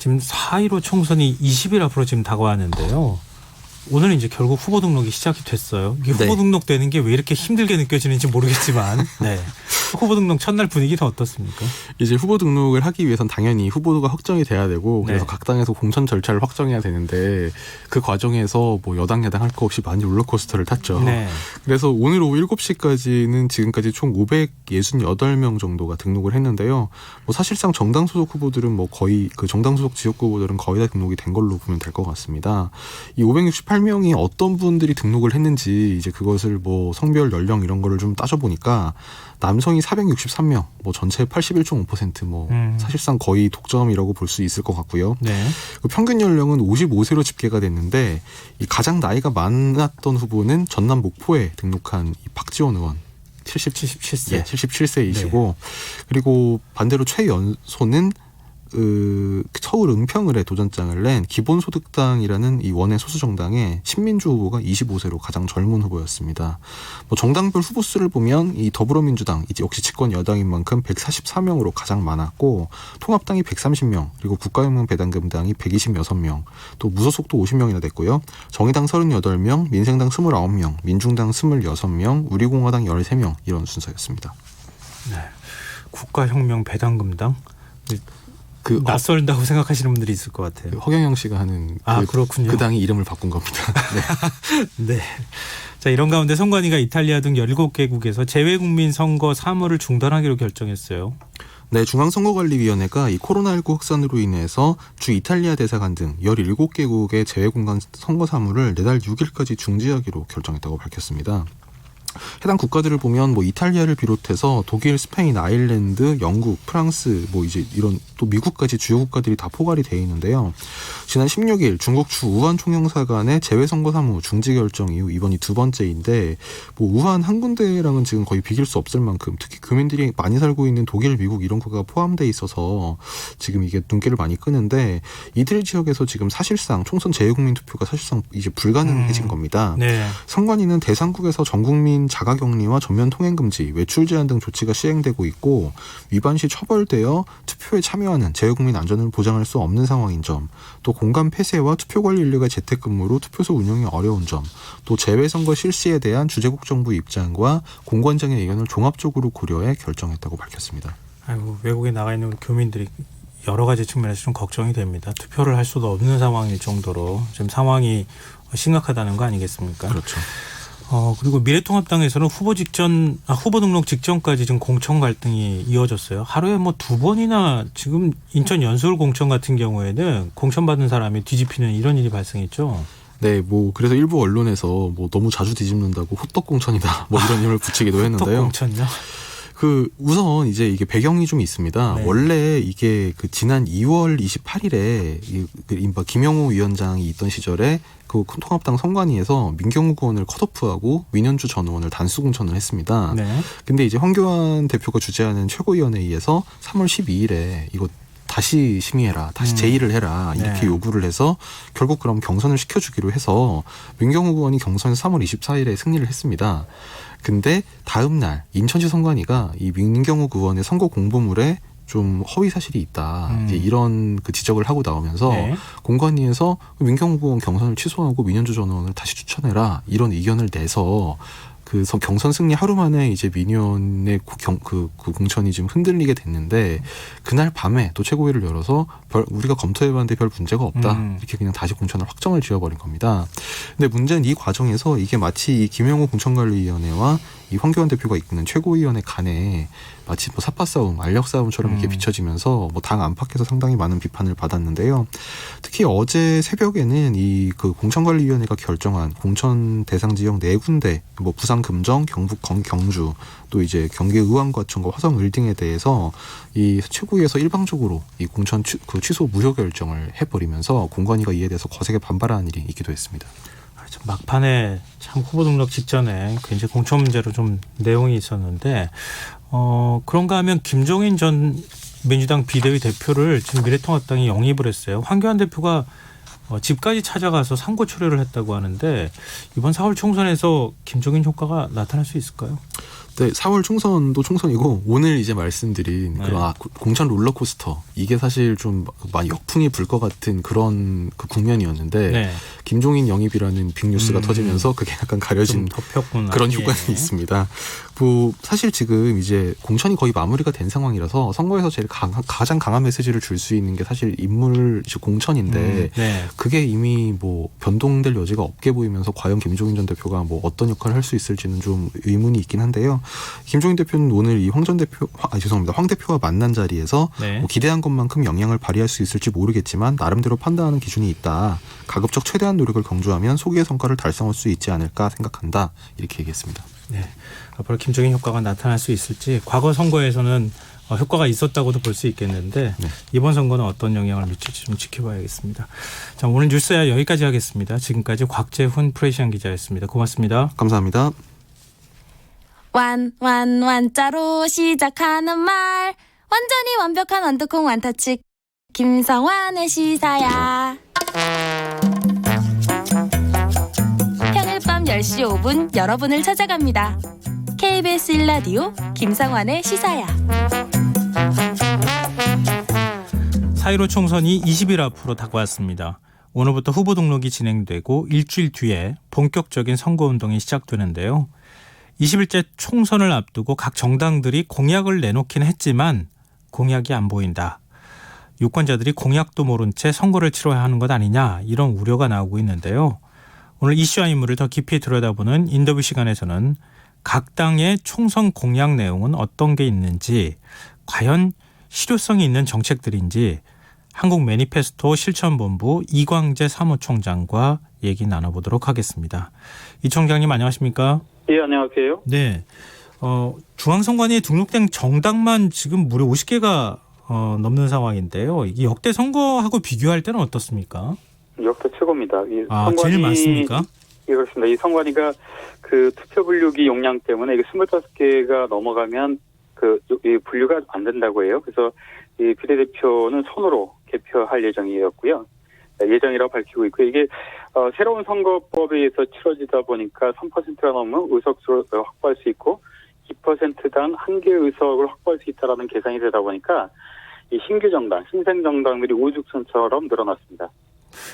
지금 4.15 총선이 20일 앞으로 지금 다가왔는데요. 오늘 이제 결국 후보 등록이 시작이 됐어요. 이게 후보 등록되는 게 왜 이렇게 힘들게 느껴지는지 모르겠지만 후보 등록 첫날 분위기는 어떻습니까? 이제 후보 등록을 하기 위해선 당연히 후보가 확정이 돼야 되고 그래서 각 당에서 공천 절차를 확정해야 되는데 그 과정에서 여당 야당 할 거 없이 많이 롤러코스터를 탔죠. 그래서 오늘 오후 7시까지는 지금까지 총 568명 정도가 등록을 했는데요. 사실상 정당 소속 후보들은 거의 그 정당 소속 지역구 후보들은 거의 다 등록이 된 걸로 보면 될 것 같습니다. 이 568명이 어떤 분들이 등록을 했는지 이제 그것을 성별 연령 이런 거를 좀 따져보니까 남성이 463명, 전체의 81.5%, 사실상 거의 독점이라고 볼 수 있을 것 같고요. 평균 연령은 55세로 집계가 됐는데 이 가장 나이가 많았던 후보는 전남 목포에 등록한 이 박지원 의원. 77세. 예, 77세이시고 그리고 반대로 최연소는 서울 은평을에 도전장을 낸 기본소득당이라는 이 원외 소수정당의 신민주 후보가 25세로 가장 젊은 후보였습니다. 정당별 후보 수를 보면 이 더불어민주당 이제 역시 집권 여당인 만큼 144명으로 가장 많았고 통합당이 130명 그리고 국가혁명배당금당이 126명 또 무소속도 50명이나 됐고요. 정의당 38명, 민생당 29명, 민중당 26명, 우리공화당 13명 이런 순서였습니다. 국가혁명배당금당? 낯설다고 생각하시는 분들이 있을 것 같아요. 허경영 씨가 하는 그렇군요. 그 당이 이름을 바꾼 겁니다. 네. 자, 이런 가운데 선관위가 이탈리아 등 17개국에서 재외국민 선거 사무를 중단하기로 결정했어요. 네, 중앙선거관리위원회가 이 코로나19 확산으로 인해서 주 이탈리아 대사관 등 17개국의 재외공간 선거 사무를 내달 6일까지 중지하기로 결정했다고 밝혔습니다. 해당 국가들을 보면 이탈리아를 비롯해서 독일, 스페인, 아일랜드, 영국, 프랑스 이제 이런 또 미국까지 주요 국가들이 다 포괄이 되어 있는데요. 지난 16일 중국 주 우한 총영사관의 재외선거 사무 중지 결정 이후 이번이 두 번째인데 우한 한 군데랑은 지금 거의 비길 수 없을 만큼 특히 교민들이 많이 살고 있는 독일, 미국 이런 국가가 포함되어 있어서 지금 이게 눈길을 많이 끄는데 이들 지역에서 지금 사실상 총선 재외국민 투표가 사실상 이제 불가능해진 겁니다. 선관위는 대상국에서 전국민 자가격리와 전면 통행 금지, 외출 제한 등 조치가 시행되고 있고 위반 시 처벌되어 투표에 참여하는 재외국민 안전을 보장할 수 없는 상황인 점, 또 공간 폐쇄와 투표 관리 인력의 재택근무로 투표소 운영이 어려운 점, 또 재외선거 실시에 대한 주재국 정부 입장과 공관장의 의견을 종합적으로 고려해 결정했다고 밝혔습니다. 외국에 나가 있는 교민들이 여러 가지 측면에서 좀 걱정이 됩니다. 투표를 할 수도 없는 상황일 정도로 지금 상황이 심각하다는 거 아니겠습니까? 그렇죠. 그리고 미래통합당에서는 후보 등록 직전까지 지금 공천 갈등이 이어졌어요. 하루에 뭐 2번이나 지금 인천 연수울 공천 같은 경우에는 공천 받은 사람이 뒤집히는 이런 일이 발생했죠. 네, 뭐 그래서 일부 언론에서 뭐 너무 자주 뒤집는다고 호떡 공천이다 뭐 이런 이름을 붙이기도 했는데요. 호떡 공천요? 우선 이제 이게 배경이 좀 있습니다. 네. 원래 이게 지난 2월 28일에 김영호 위원장이 있던 시절에 통합당 선관위에서 민경욱 의원을 컷오프하고 민현주 전 의원을 단수 공천을 했습니다. 네. 근데 이제 황교안 대표가 주재하는 최고위원회의에서 3월 12일에 이거 다시 심의해라, 다시 제의를 해라 이렇게 네. 요구를 해서 결국 그럼 경선을 시켜주기로 해서 민경욱 의원이 경선에서 3월 24일에 승리를 했습니다. 근데 다음 날 인천시 선관위가 이 민경욱 의원의 선거 공보물에 좀 허위 사실이 있다. 이제 이런 지적을 하고 나오면서 네. 공관위에서 민경욱 의원 경선을 취소하고 민현주 전 의원을 다시 추천해라 이런 의견을 내서 경선 승리 하루 만에 이제 민의원의 공천이 지금 흔들리게 됐는데 그날 밤에 또 최고위를 열어서 우리가 검토해봤는데 별 문제가 없다 이렇게 그냥 다시 공천을 확정을 지어버린 겁니다. 근데 문제는 이 과정에서 이게 마치 이 김영호 공천관리위원회와 이 황교안 대표가 이끄는 최고위원회 간에 마치 뭐 사파 싸움, 알력 싸움처럼 이렇게 비춰지면서 뭐 당 안팎에서 상당히 많은 비판을 받았는데요. 특히 어제 새벽에는 이 공천관리위원회가 결정한 공천 대상 지역 4군데, 뭐 부산 금정, 경북 경주, 또 이제 경기 의왕과천과 화성 을등에 대해서 이 최고위에서 일방적으로 이 공천 취소 무효 결정을 해버리면서 공관위가 이에 대해서 거세게 반발하는 일이 있기도 했습니다. 막판에 참 후보 등록 직전에 굉장히 공천 문제로 좀 내용이 있었는데 그런가 하면 김종인 전 민주당 비대위 대표를 지금 미래통합당이 영입을 했어요. 황교안 대표가 집까지 찾아가서 상고 초려를 했다고 하는데 이번 4월 총선에서 김종인 효과가 나타날 수 있을까요? 네, 4월 총선도 총선이고 오늘 이제 말씀드린 네. 그런 공천 롤러코스터 이게 사실 좀 많이 역풍이 불 것 같은 그런 국면이었는데 네. 김종인 영입이라는 빅뉴스가 터지면서 그게 약간 가려진 덮였구나. 그런 효과는 예. 있습니다. 사실 지금 이제 공천이 거의 마무리가 된 상황이라서 선거에서 제일 가장 강한 메시지를 줄 수 있는 게 사실 인물 공천인데 네. 그게 이미 뭐 변동될 여지가 없게 보이면서 과연 김종인 전 대표가 뭐 어떤 역할을 할 수 있을지는 좀 의문이 있긴 한데요. 김종인 대표는 오늘 이 황 대표와 만난 자리에서 네. 뭐 기대한 것만큼 영향을 발휘할 수 있을지 모르겠지만 나름대로 판단하는 기준이 있다. 가급적 최대한 노력을 경주하면 소기의 성과를 달성할 수 있지 않을까 생각한다. 이렇게 얘기했습니다. 네. 앞으로 김종인 효과가 나타날 수 있을지 과거 선거에서는 효과가 있었다고도 볼 수 있겠는데 네. 이번 선거는 어떤 영향을 미칠지 좀 지켜봐야겠습니다. 자, 오늘 뉴스야 여기까지 하겠습니다. 지금까지 곽재훈 프레시안 기자였습니다. 고맙습니다. 감사합니다. 완자로 시작하는 말 완전히 완벽한 완두콩 완타치 김성환의 시사야. 평일 밤 10시 5분 여러분을 찾아갑니다. KBS 1라디오 김성환의 시사야. 4.15 총선이 20일 앞으로 다가왔습니다. 오늘부터 후보 등록이 진행되고 일주일 뒤에 본격적인 선거운동이 시작되는데요. 20일째 총선을 앞두고 각 정당들이 공약을 내놓긴 했지만 공약이 안 보인다. 유권자들이 공약도 모른 채 선거를 치러야 하는 것 아니냐 이런 우려가 나오고 있는데요. 오늘 이슈와 인물을 더 깊이 들여다보는 인터뷰 시간에서는 각 당의 총선 공약 내용은 어떤 게 있는지 과연 실효성이 있는 정책들인지 한국 매니페스토 실천본부 이광재 사무총장과 얘기 나눠보도록 하겠습니다. 이 총장님 안녕하십니까? 예, 안녕하세요. 네. 중앙선관위에 등록된 정당만 지금 무려 50개가 넘는 상황인데요. 이 역대 선거하고 비교할 때는 어떻습니까? 역대 최고입니다. 제일 많습니까? 예, 그렇습니다. 이 선관위가 투표 분류기 용량 때문에 이게 25개가 넘어가면 이 분류가 안 된다고 해요. 그래서 이 비례대표는 손으로 개표할 예정이었고요. 예정이라고 밝히고 있고요. 이게 새로운 선거법에 의해서 치러지다 보니까 3%가 넘는 의석수를 확보할 수 있고 2%당 1개의 의석을 확보할 수 있다는 계산이 되다 보니까 이 신규 정당, 신생 정당들이 우죽순처럼 늘어났습니다.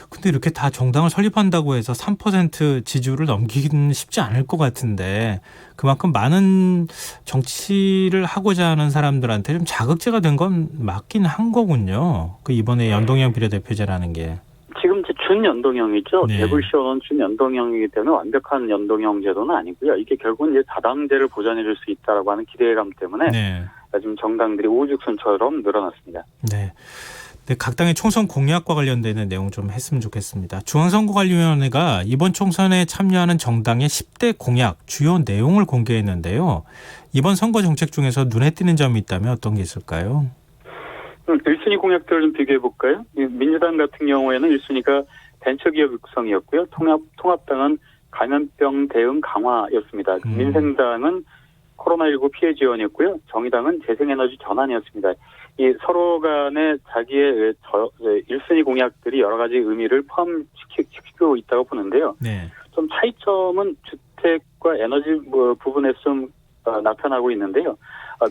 근데 이렇게 다 정당을 설립한다고 해서 3% 지지율을 넘기기는 쉽지 않을 것 같은데 그만큼 많은 정치를 하고자 하는 사람들한테 좀 자극제가 된 건 맞긴 한 거군요. 이번에 연동형 비례대표제라는 게. 지금 이제 준연동형이죠. 네. 대불시원은 준연동형이기 때문에 완벽한 연동형 제도는 아니고요. 이게 결국은 이제 다당제를 보장해줄 수 있다라고 하는 기대감 때문에 네. 지금 정당들이 우후죽순처럼 늘어났습니다. 네. 네, 각 당의 총선 공약과 관련되는 내용 좀 했으면 좋겠습니다. 중앙선거관리위원회가 이번 총선에 참여하는 정당의 10대 공약 주요 내용을 공개했는데요. 이번 선거 정책 중에서 눈에 띄는 점이 있다면 어떤 게 있을까요? 1순위 공약들을 좀 비교해 볼까요? 민주당 같은 경우에는 1순위가 벤처기업 육성이었고요. 통합당은 감염병 대응 강화였습니다. 민생당은 코로나19 피해 지원이었고요. 정의당은 재생에너지 전환이었습니다. 이 서로 간에 자기의 1순위 공약들이 여러 가지 의미를 포함시키고 있다고 보는데요. 네. 좀 차이점은 주택과 에너지 부분에서 좀 나타나고 있는데요.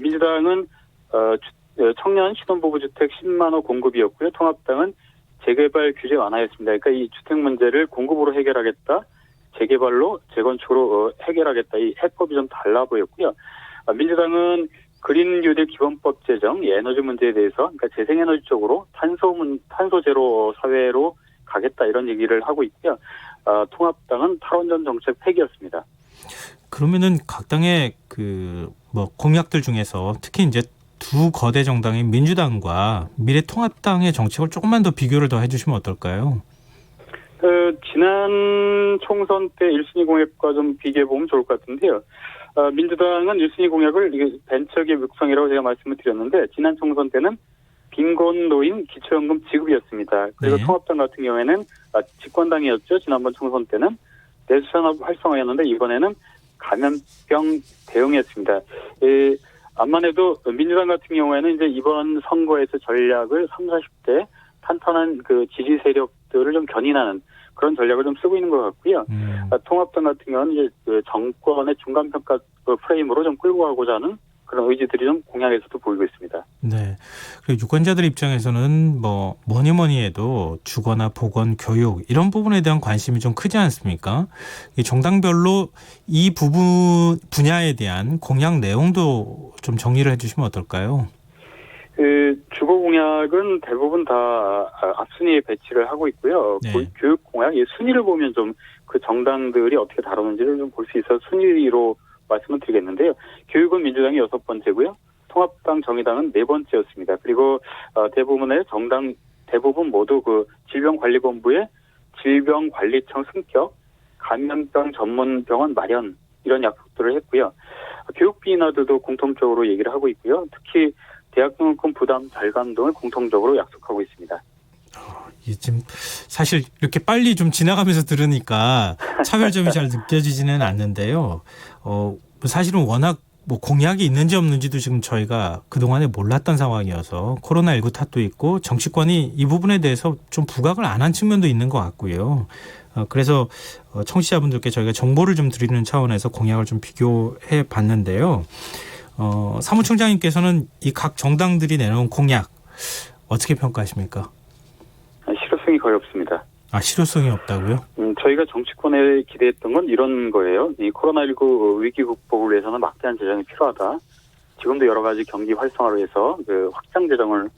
민주당은 청년 신혼부부 주택 10만 호 공급이었고요. 통합당은 재개발 규제 완화였습니다. 그러니까 이 주택 문제를 공급으로 해결하겠다, 재개발로 재건축으로 해결하겠다. 이 해법이 좀 달라 보였고요. 민주당은 그린 뉴딜 기본법 제정, 이 에너지 문제에 대해서 그러니까 재생에너지 쪽으로 탄소 제로 사회로 가겠다 이런 얘기를 하고 있고요. 통합당은 탈원전 정책 폐기였습니다. 그러면은 각 당의 공약들 중에서 특히 이제 두 거대 정당인 민주당과 미래통합당의 정책을 조금만 더 비교를 더 해주시면 어떨까요? 지난 총선 때 1순위 공약과 좀 비교해 보면 좋을 것 같은데요. 민주당은 1순위 공약을 이게 벤처기업 육성이라고 제가 말씀을 드렸는데 지난 총선 때는 빈곤 노인 기초연금 지급이었습니다. 그리고 네. 통합당 같은 경우에는 집권당이었죠. 지난번 총선 때는 내수산업 활성화였는데 이번에는 감염병 대응이었습니다. 암만 해도 민주당 같은 경우에는 이제 이번 선거에서 전략을 30, 40대 탄탄한 그 지지 세력들을 좀 견인하는 그런 전략을 좀 쓰고 있는 것 같고요. 통합당 같은 경우는 이제 그 정권의 중간평가 프레임으로 좀 끌고 가고자 하는 그런 의지들이 좀 공약에서도 보이고 있습니다. 네. 그리고 유권자들 입장에서는 뭐니 해도 주거나 보건, 교육 이런 부분에 대한 관심이 좀 크지 않습니까? 이 정당별로 이 분야에 대한 공약 내용도 좀 정리를 해주시면 어떨까요? 주거 공약은 대부분 다 앞순위에 배치를 하고 있고요. 네. 교육 공약, 이 순위를 보면 좀 그 정당들이 어떻게 다루는지를 좀 볼 수 있어서 순위로 말씀을 드리겠는데요. 교육은 민주당이 6번째고요. 통합당, 정의당은 4번째였습니다. 그리고 대부분의 정당 대부분 모두 그 질병관리본부의 질병관리청 승격, 감염병 전문병원 마련 이런 약속들을 했고요. 교육비 인하도 공통적으로 얘기를 하고 있고요. 특히 대학 등록금 부담 절감 등을 공통적으로 약속하고 있습니다. 지금 사실 이렇게 빨리 좀 지나가면서 들으니까 차별점이 잘 느껴지지는 않는데요. 사실은 워낙 공약이 있는지 없는지도 지금 저희가 그동안에 몰랐던 상황이어서 코로나19 탓도 있고 정치권이 이 부분에 대해서 좀 부각을 안 한 측면도 있는 것 같고요. 그래서 청취자분들께 저희가 정보를 좀 드리는 차원에서 공약을 좀 비교해 봤는데요. 사무총장님께서는 이 각 정당들이 내놓은 공약 어떻게 평가하십니까? 실효성이 거의 없습니다. 실효성이 없다고요? 저희가 정치권에 기대했던 건 이런 거예요. 이 코로나19 위기 극복을 위해서는 막대한 재정이 필요하다. 지금도 여러 가지 경기 활성화를 위해서 그 확장 재정을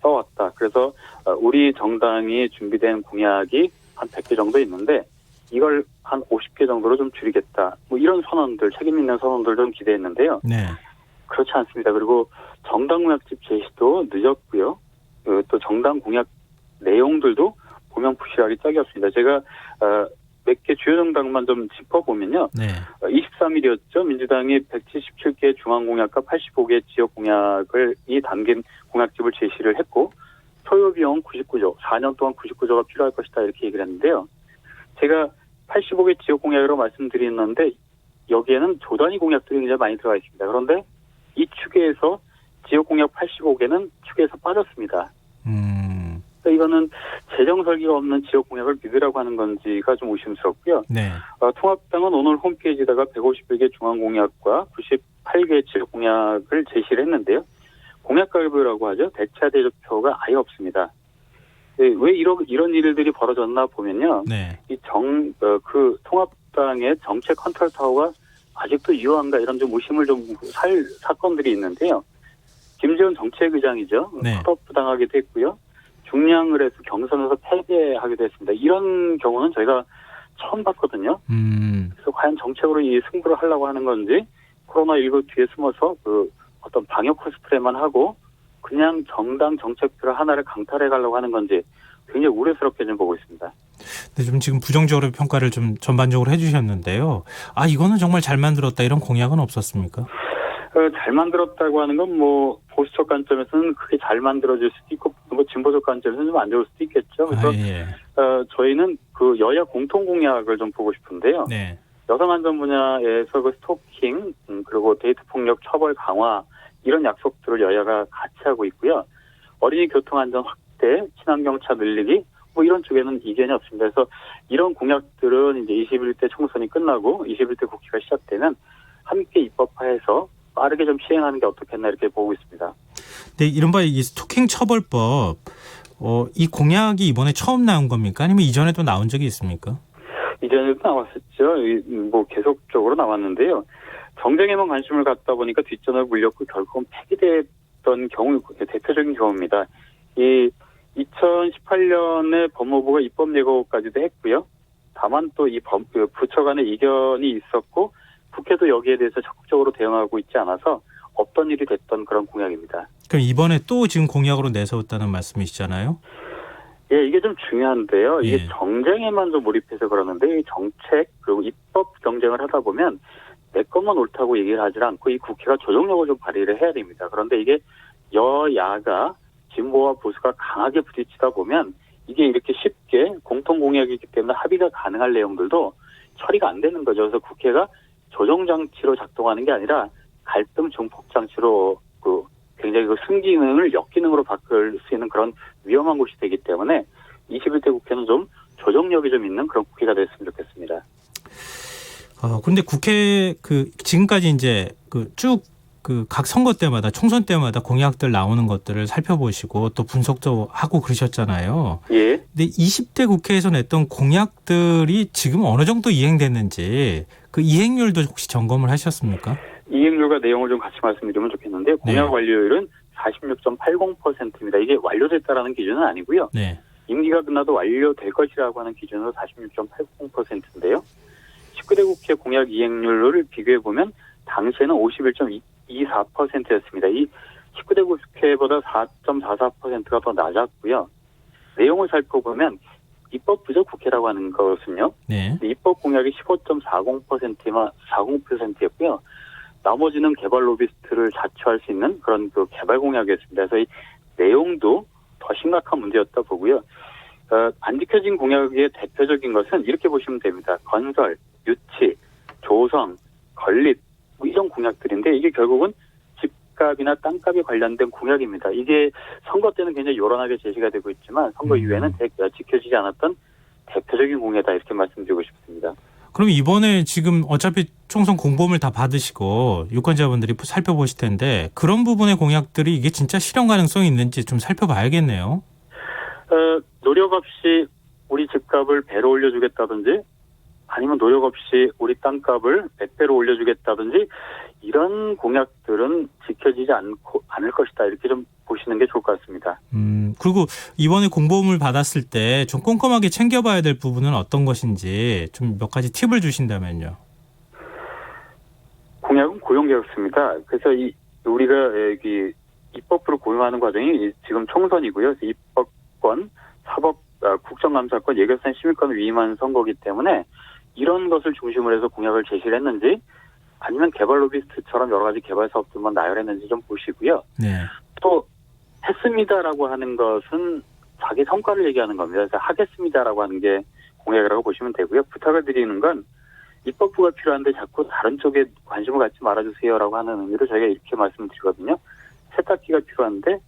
써왔다. 그래서 우리 정당이 준비된 공약이 한 100개 정도 있는데 이걸 한 50개 정도로 좀 줄이겠다. 이런 선언들, 책임 있는 선언들 좀 기대했는데요. 네. 그렇지 않습니다. 그리고 정당 공약집 제시도 늦었고요. 또 정당 공약 내용들도 보명부실하게 짝이 없습니다. 제가 몇 개 주요 정당만 좀 짚어보면요. 네. 23일이었죠. 민주당이 177개 중앙공약과 85개 지역공약을 담긴 공약집을 제시를 했고 소요비용 99조, 4년 동안 99조가 필요할 것이다 이렇게 얘기를 했는데요. 제가 85개 지역공약으로 말씀드렸는데 여기에는 조 단위 공약들이 굉장히 많이 들어가 있습니다. 그런데 이 축에서 지역공약 85개는 축에서 빠졌습니다. 그러니까 이거는 재정 설계가 없는 지역 공약을 믿으라고 하는 건지가 좀 의심스럽고요. 네. 통합당은 오늘 홈페이지에다가 151개 중앙 공약과 98개 지역 공약을 제시를 했는데요. 공약갈부라고 하죠. 대차 대조표가 아예 없습니다. 왜 이런 일들이 벌어졌나 보면요. 네. 그 통합당의 정책 컨트롤 타워가 아직도 유효한가 이런 좀 의심을 좀 살 사건들이 있는데요. 김재원 정책의장이죠. 네. 컷오프 당하기도 했고요. 중량을 해서 경선에서 패배하기도 했습니다. 이런 경우는 저희가 처음 봤거든요. 그래서 과연 정책으로 이 승부를 하려고 하는 건지 코로나19 뒤에 숨어서 그 어떤 방역 코스프레만 하고 그냥 정당 정책들을 하나를 강탈해 가려고 하는 건지 굉장히 우려스럽게 좀 보고 있습니다. 네, 좀 지금 부정적으로 평가를 좀 전반적으로 해주셨는데요. 아, 이거는 정말 잘 만들었다 이런 공약은 없었습니까? 잘 만들었다고 하는 건 뭐 보수적 관점에서는 크게 잘 만들어질 수도 있고 뭐 진보적 관점에서는 좀 안 좋을 수도 있겠죠. 그래서 예. 저희는 그 여야 공통 공약을 좀 보고 싶은데요. 네. 여성 안전 분야에서 그 스토킹 그리고 데이트 폭력 처벌 강화 이런 약속들을 여야가 같이 하고 있고요. 어린이 교통 안전 확대, 친환경차 늘리기 뭐 이런 쪽에는 이견이 없습니다. 그래서 이런 공약들은 이제 21대 총선이 끝나고 21대 국회가 시작되면 함께 입법화해서 빠르게 좀 시행하는 게 어떻겠나 이렇게 보고 있습니다. 네, 이른바 이 스토킹 처벌법, 이 공약이 이번에 처음 나온 겁니까? 아니면 이전에도 나온 적이 있습니까? 이전에도 나왔었죠. 뭐 계속적으로 나왔는데요. 정쟁에만 관심을 갖다 보니까 뒷전을 물렸고 결국은 폐기됐던 경우 대표적인 경우입니다. 이 2018년에 법무부가 입법 예고까지도 했고요. 다만 또 이 부처 간의 이견이 있었고 국회도 여기에 대해서 적극적으로 대응하고 있지 않아서 없던 일이 됐던 그런 공약입니다. 그럼 이번에 또 지금 공약으로 내세웠다는 말씀이시잖아요? 예, 이게 좀 중요한데요. 이게 예. 정쟁에만 좀 몰입해서 그러는데 이 정책 그리고 입법 경쟁을 하다 보면 내 것만 옳다고 얘기를 하지 않고 이 국회가 조정력을 좀 발휘를 해야 됩니다. 그런데 이게 여야가 진보와 보수가 강하게 부딪히다 보면 이게 이렇게 쉽게 공통 공약이기 때문에 합의가 가능할 내용들도 처리가 안 되는 거죠. 그래서 국회가 조정장치로 작동하는 게 아니라 갈등 증폭장치로 그 굉장히 그 순기능을 역기능으로 바꿀 수 있는 그런 위험한 곳이 되기 때문에 21대 국회는 좀 조정력이 좀 있는 그런 국회가 됐으면 좋겠습니다. 근데 국회 지금까지 이제 쭉 각 선거 때마다 총선 때마다 공약들 나오는 것들을 살펴보시고 또 분석도 하고 그러셨잖아요. 예. 근데 20대 국회에서 냈던 공약들이 지금 어느 정도 이행됐는지 그 이행률도 혹시 점검을 하셨습니까? 이행률과 내용을 좀 같이 말씀드리면 좋겠는데 공약 네. 완료율은 46.80%입니다. 이게 완료됐다라는 기준은 아니고요. 네. 임기가 끝나도 완료될 것이라고 하는 기준으로 46.80%인데요. 19대 국회 공약 이행률을 비교해보면 당시에는 51.24%였습니다. 이 19대 국회보다 4.44%가 더 낮았고요. 내용을 살펴보면 입법 부족 국회라고 하는 것은요. 네. 입법 공약이 15.40%였고요. 나머지는 개발 로비스트를 자처할 수 있는 그런 그 개발 공약이었습니다. 그래서 이 내용도 더 심각한 문제였다 보고요. 안 지켜진 공약의 대표적인 것은 이렇게 보시면 됩니다. 건설, 유치, 조성, 건립 뭐 이런 공약들인데 이게 결국은 집값이나 땅값에 관련된 공약입니다. 이게 선거 때는 굉장히 요란하게 제시가 되고 있지만 선거 이후에는 지켜지지 않았던 대표적인 공약이다 이렇게 말씀드리고 싶습니다. 그럼 이번에 지금 어차피 총선 공보물 다 받으시고 유권자분들이 살펴보실 텐데 그런 부분의 공약들이 이게 진짜 실현 가능성이 있는지 좀 살펴봐야겠네요. 노력 없이 우리 집값을 배로 올려주겠다든지 아니면 노력 없이 우리 땅값을 몇 배로 올려주겠다든지 이런 공약들은 지켜지지 않을 것이다 이렇게 좀 보시는 게 좋을 것 같습니다. 그리고 이번에 공보물 받았을 때 좀 꼼꼼하게 챙겨봐야 될 부분은 어떤 것인지 좀 몇 가지 팁을 주신다면요. 공약은 고용계획서입니다. 그래서 우리가 여기 입법부를 고용하는 과정이 지금 총선이고요. 입법권, 사법, 국정감사권, 예결산 심의권을 위임한 선거이기 때문에 이런 것을 중심으로 해서 공약을 제시를 했는지 아니면 개발 로비스트처럼 여러 가지 개발 사업들만 나열했는지 좀 보시고요. 네. 또 했습니다라고 하는 것은 자기 성과를 얘기하는 겁니다. 그래서 하겠습니다라고 하는 게 공약이라고 보시면 되고요. 부탁을 드리는 건 입법부가 필요한데 자꾸 다른 쪽에 관심을 갖지 말아주세요라고 하는 의미로 저희가 이렇게 말씀드리거든요. 세탁기가 필요한데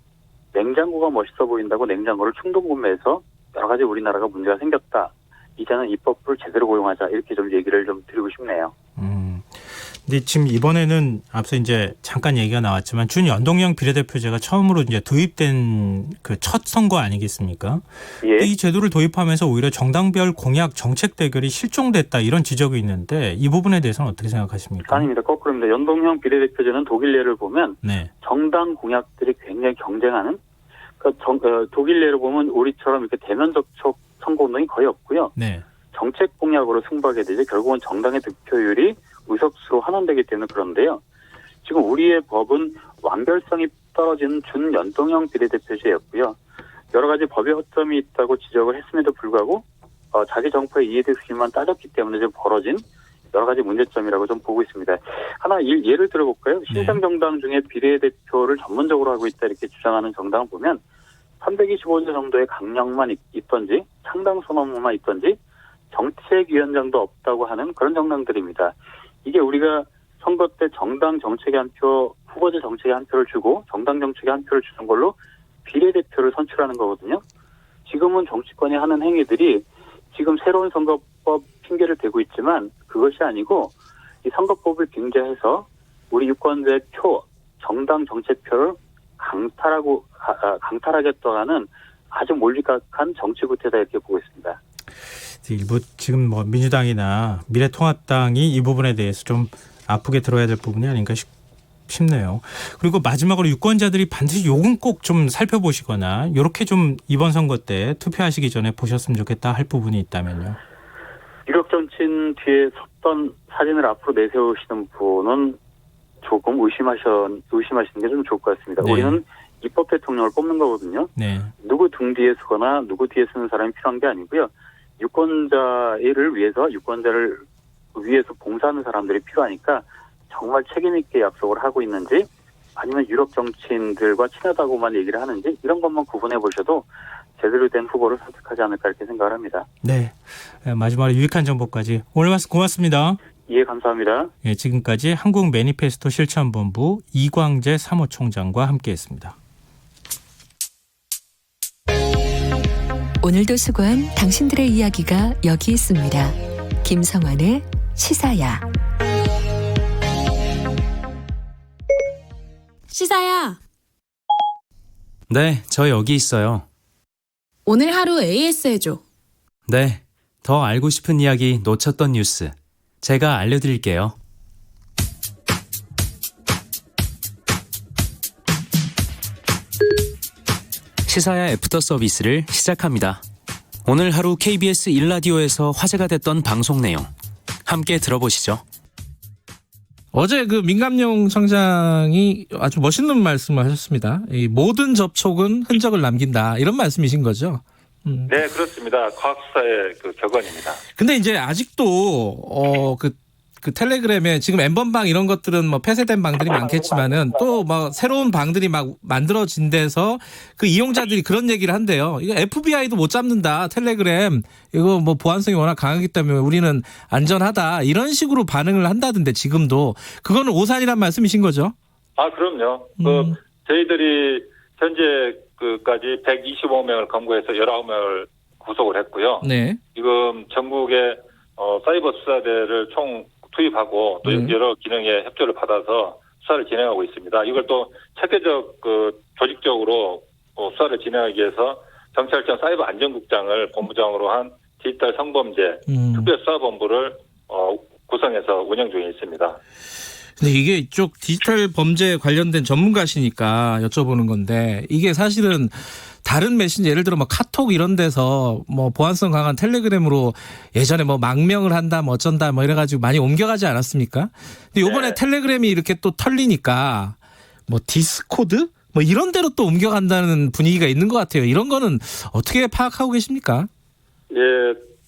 냉장고가 멋있어 보인다고 냉장고를 충동 구매해서 여러 가지 우리나라가 문제가 생겼다. 이제는 입법부를 제대로 고용하자 이렇게 좀 얘기를 좀 드리고 싶네요. 근데 지금 이번에는 앞서 이제 잠깐 얘기가 나왔지만 준연동형 비례대표제가 처음으로 이제 도입된 그 첫 선거 아니겠습니까? 예. 이 제도를 도입하면서 오히려 정당별 공약 정책 대결이 실종됐다 이런 지적이 있는데 이 부분에 대해서는 어떻게 생각하십니까? 아닙니다. 거꾸로입니다. 연동형 비례대표제는 독일 예를 보면 네. 정당 공약들이 굉장히 경쟁하는 독일 예로 보면 우리처럼 이렇게 대면 접촉 선거운동이 거의 없고요. 네. 정책 공약으로 승부하게 되지 결국은 정당의 득표율이 의석수로 환원되기 때문에 그런데요. 지금 우리의 법은 완결성이 떨어지는 준연동형 비례대표제였고요. 여러 가지 법의 허점이 있다고 지적을 했음에도 불구하고 자기 정부의 이해득실만 따졌기 때문에 좀 벌어진 여러 가지 문제점이라고 좀 보고 있습니다. 하나 예를 들어볼까요? 신생정당 중에 비례대표를 전문적으로 하고 있다 이렇게 주장하는 정당을 보면 325조 정도의 강령만 있던지 창당 선언만 있던지 정책위원장도 없다고 하는 그런 정당들입니다. 이게 우리가 선거 때 정당 정책에 한 표, 후보자 정책에 한 표를 주고 정당 정책에 한 표를 주는 걸로 비례대표를 선출하는 거거든요. 지금은 정치권이 하는 행위들이 지금 새로운 선거법 핑계를 대고 있지만 그것이 아니고 이 선거법을 빙자해서 우리 유권자의 표, 정당 정책표를 강탈하겠다는 아주 몰리각한 정치 구태다 이렇게 보고 있습니다. 일부 지금 뭐 민주당이나 미래통합당이 이 부분에 대해서 좀 아프게 들어야 될 부분이 아닌가 싶네요. 그리고 마지막으로 유권자들이 반드시 요건 꼭 좀 살펴보시거나 이렇게 좀 이번 선거 때 투표하시기 전에 보셨으면 좋겠다 할 부분이 있다면요. 유력 정치인 뒤에 섰던 사진을 앞으로 내세우시는 분은 조금 의심하시는 게 좀 좋을 것 같습니다. 네. 우리는 입법 대통령을 뽑는 거거든요. 네. 누구 등 뒤에 서거나 누구 뒤에 서는 사람이 필요한 게 아니고요. 유권자를 위해서 봉사하는 사람들이 필요하니까 정말 책임 있게 약속을 하고 있는지 아니면 유력 정치인들과 친하다고만 얘기를 하는지 이런 것만 구분해 보셔도 제대로 된 후보를 선택하지 않을까 이렇게 생각을 합니다. 네. 마지막으로 유익한 정보까지 오늘 말씀 고맙습니다. 예, 감사합니다. 예, 지금까지 한국 매니페스토 실천본부 이광재 사무총장과 함께했습니다. 오늘도 수고한 당신들의 이야기가 여기 있습니다. 김성환의 시사야. 시사야, 네, 저 여기 있어요. 오늘 하루 AS 해줘. 네, 더 알고 싶은 이야기 놓쳤던 뉴스 제가 알려드릴게요. 시사야 애프터 서비스를 시작합니다. 오늘 하루 KBS 1라디오에서 화제가 됐던 방송 내용 함께 들어보시죠. 어제 그 민감용 청장이 아주 멋있는 말씀을 하셨습니다. 이 모든 접촉은 흔적을 남긴다 이런 말씀이신 거죠. 네, 그렇습니다. 과학수사의 그 격언입니다. 근데 이제 아직도 그 텔레그램에 지금 엠번방 이런 것들은 뭐 폐쇄된 방들이 많겠지만은 또 뭐 새로운 방들이 막 만들어진 데서 그 이용자들이 그런 얘기를 한대요. 이거 FBI도 못 잡는다. 텔레그램 이거 뭐 보안성이 워낙 강하기 때문에 우리는 안전하다. 이런 식으로 반응을 한다던데 지금도 그거는 오산이란 말씀이신 거죠? 아, 그럼요. 저희들이 현재 그까지 125명을 검거해서 19명을 구속을 했고요. 네. 지금 전국에 사이버 수사대를 총 투입하고 또 여러 기능의 협조를 받아서 수사를 진행하고 있습니다. 이걸 또 체계적 조직적으로 수사를 진행하기 위해서 경찰청 사이버 안전국장을 본부장으로 한 디지털 성범죄 특별수사본부를 구성해서 운영 중에 있습니다. 근데 이게 이쪽 디지털 범죄 관련된 전문가시니까 여쭤보는 건데 이게 사실은 다른 메신저 예를 들어 뭐 카톡 이런 데서 뭐 보안성 강한 텔레그램으로 예전에 뭐 망명을 한다 뭐 어쩐다 뭐 이래가지고 많이 옮겨가지 않았습니까? 근데 이번에 네. 텔레그램이 텔레그램이 이렇게 또 털리니까 뭐 디스코드 뭐 이런 데로 또 옮겨간다는 분위기가 있는 것 같아요. 이런 거는 어떻게 파악하고 계십니까? 예,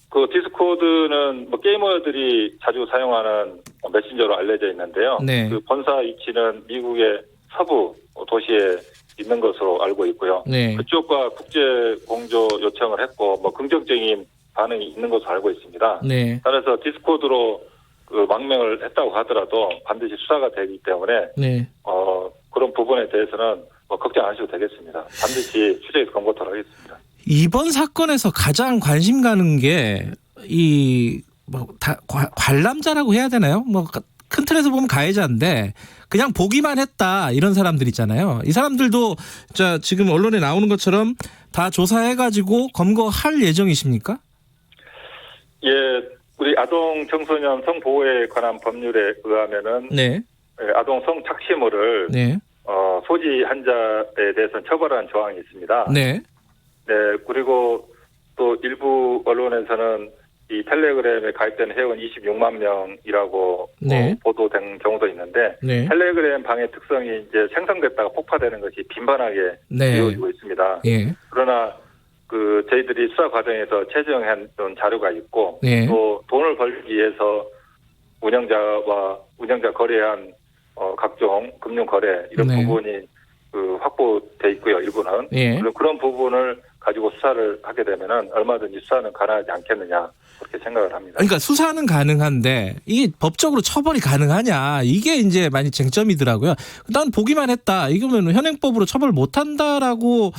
그 디스코드는 뭐 게이머들이 자주 사용하는 메신저로 알려져 있는데요. 네. 그 본사 위치는 미국의 서부 도시에 있는 것으로 알고 있고요. 네. 그쪽과 국제 공조 요청을 했고 뭐 긍정적인 반응이 있는 것으로 알고 있습니다. 네. 따라서 디스코드로 그 망명을 했다고 하더라도 반드시 수사가 되기 때문에 네. 그런 부분에 대해서는 뭐 걱정 안 하셔도 되겠습니다. 반드시 추적해서 검거토록 하겠습니다. 이번 사건에서 가장 관심 가는 게 이 뭐 다 관람자라고 해야 되나요? 뭐 큰 틀에서 보면 가해자인데 그냥 보기만 했다 이런 사람들 있잖아요. 이 사람들도 자 지금 언론에 나오는 것처럼 다 조사해가지고 검거할 예정이십니까? 예, 우리 아동 청소년 성보호에 관한 법률에 의하면은 네. 아동 성착취물을 네. 소지 환자에 대해서는 처벌하는 조항이 있습니다. 네. 네, 그리고 또 일부 언론에서는 이 텔레그램에 가입된 회원 26만 명이라고 네. 보도된 경우도 있는데 네. 텔레그램 방의 특성이 이제 생성됐다가 폭파되는 것이 빈번하게 네. 이루어지고 있습니다. 예. 그러나 저희들이 수사 과정에서 채정한 자료가 있고 네. 또 돈을 벌기 위해서 운영자 거래한 각종 금융 거래 이런 네. 부분이 확보돼 있고요. 일부는 예. 그런 부분을 가지고 수사를 하게 되면은 얼마든지 수사는 가능하지 않겠느냐 그렇게 생각을 합니다. 그러니까 수사는 가능한데 이게 법적으로 처벌이 가능하냐 이게 이제 많이 쟁점이더라고요. 난 보기만 했다. 이거면 현행법으로 처벌 못한다라고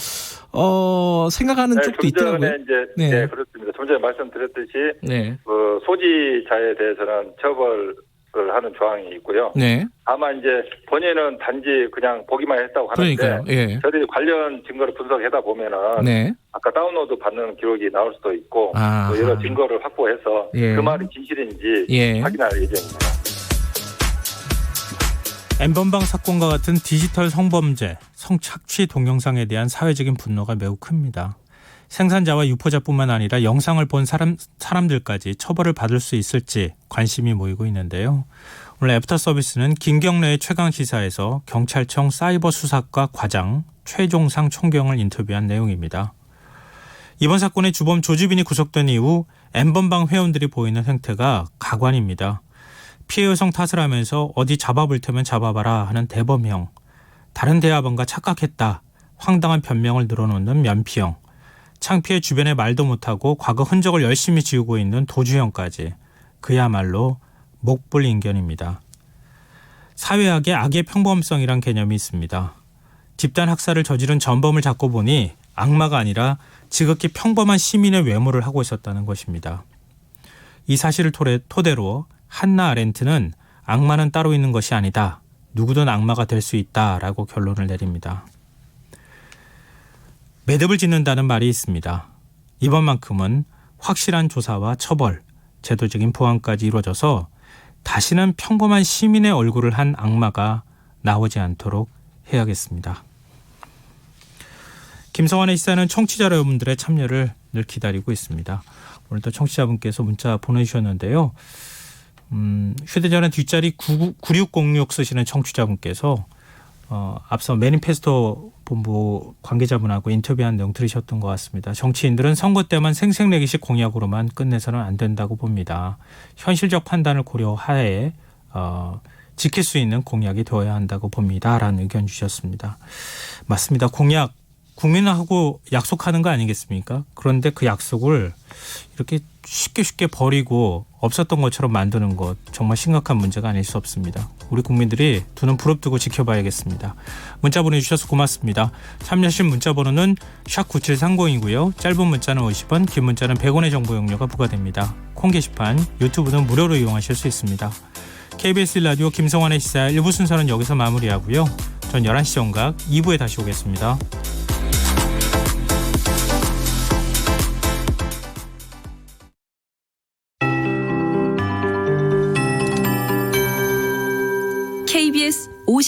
생각하는 쪽도 좀 있더라고요. 전에 이제 네. 그렇습니다. 좀 전에 말씀드렸듯이 네. 소지자에 대해서는 처벌을 하는 조항이 있고요. 네. 다만 이제 본인은 단지 그냥 보기만 했다고 하는데 그러니까요. 예. 저희들이 관련 증거를 분석하다 보면은 네. 아까 다운로드 받는 기록이 나올 수도 있고 아하. 또 여러 증거를 확보해서 예. 그 말이 진실인지 예. 확인할 예정입니다. N번방 사건과 같은 디지털 성범죄, 성착취 동영상에 대한 사회적인 분노가 매우 큽니다. 생산자와 유포자뿐만 아니라 영상을 본 사람들까지 처벌을 받을 수 있을지 관심이 모이고 있는데요. 오늘 애프터 서비스는 김경래의 최강시사에서 경찰청 사이버 수사과 과장 최종상 총경을 인터뷰한 내용입니다. 이번 사건의 주범 조주빈이 구속된 이후 N번방 회원들이 보이는 행태가 가관입니다. 피해 여성 탓을 하면서 어디 잡아볼 테면 잡아봐라 하는 대범형, 다른 대화방과 착각했다, 황당한 변명을 늘어놓는 면피형, 창피해 주변에 말도 못하고 과거 흔적을 열심히 지우고 있는 도주형까지 그야말로 목불인견입니다. 사회학에 악의 평범성이란 개념이 있습니다. 집단 학살을 저지른 전범을 잡고 보니 악마가 아니라 지극히 평범한 시민의 외모를 하고 있었다는 것입니다. 이 사실을 토대로 한나 아렌트는 악마는 따로 있는 것이 아니다. 누구든 악마가 될 수 있다라고 결론을 내립니다. 매듭을 짓는다는 말이 있습니다. 이번만큼은 확실한 조사와 처벌, 제도적인 보완까지 이루어져서 다시는 평범한 시민의 얼굴을 한 악마가 나오지 않도록 해야겠습니다. 김성환의 시사는 청취자 여러분들의 참여를 늘 기다리고 있습니다. 오늘도 청취자분께서 문자 보내주셨는데요. 휴대전화 뒷자리 9606 쓰시는 청취자분께서 앞서 매니페스토 본부 관계자분하고 인터뷰한 내용 들으셨던 것 같습니다. 정치인들은 선거 때만 생색내기식 공약으로만 끝내서는 안 된다고 봅니다. 현실적 판단을 고려하에 지킬 수 있는 공약이 되어야 한다고 봅니다. 라는 의견 주셨습니다. 맞습니다. 공약 국민하고 약속하는 거 아니겠습니까? 그런데 그 약속을 이렇게 쉽게 버리고 없었던 것처럼 만드는 것 정말 심각한 문제가 아닐 수 없습니다. 우리 국민들이 두 눈 부릅뜨고 지켜봐야겠습니다. 문자 보내주셔서 고맙습니다. 참여하신 문자 번호는 샵9730이고요. 짧은 문자는 50원, 긴 문자는 100원의 정보 용료가 부과됩니다. 콩 게시판, 유튜브는 무료로 이용하실 수 있습니다. KBS 라디오 김성환의 시사 1부 순서는 여기서 마무리하고요. 전 11시 정각 2부에 다시 오겠습니다. KBS 50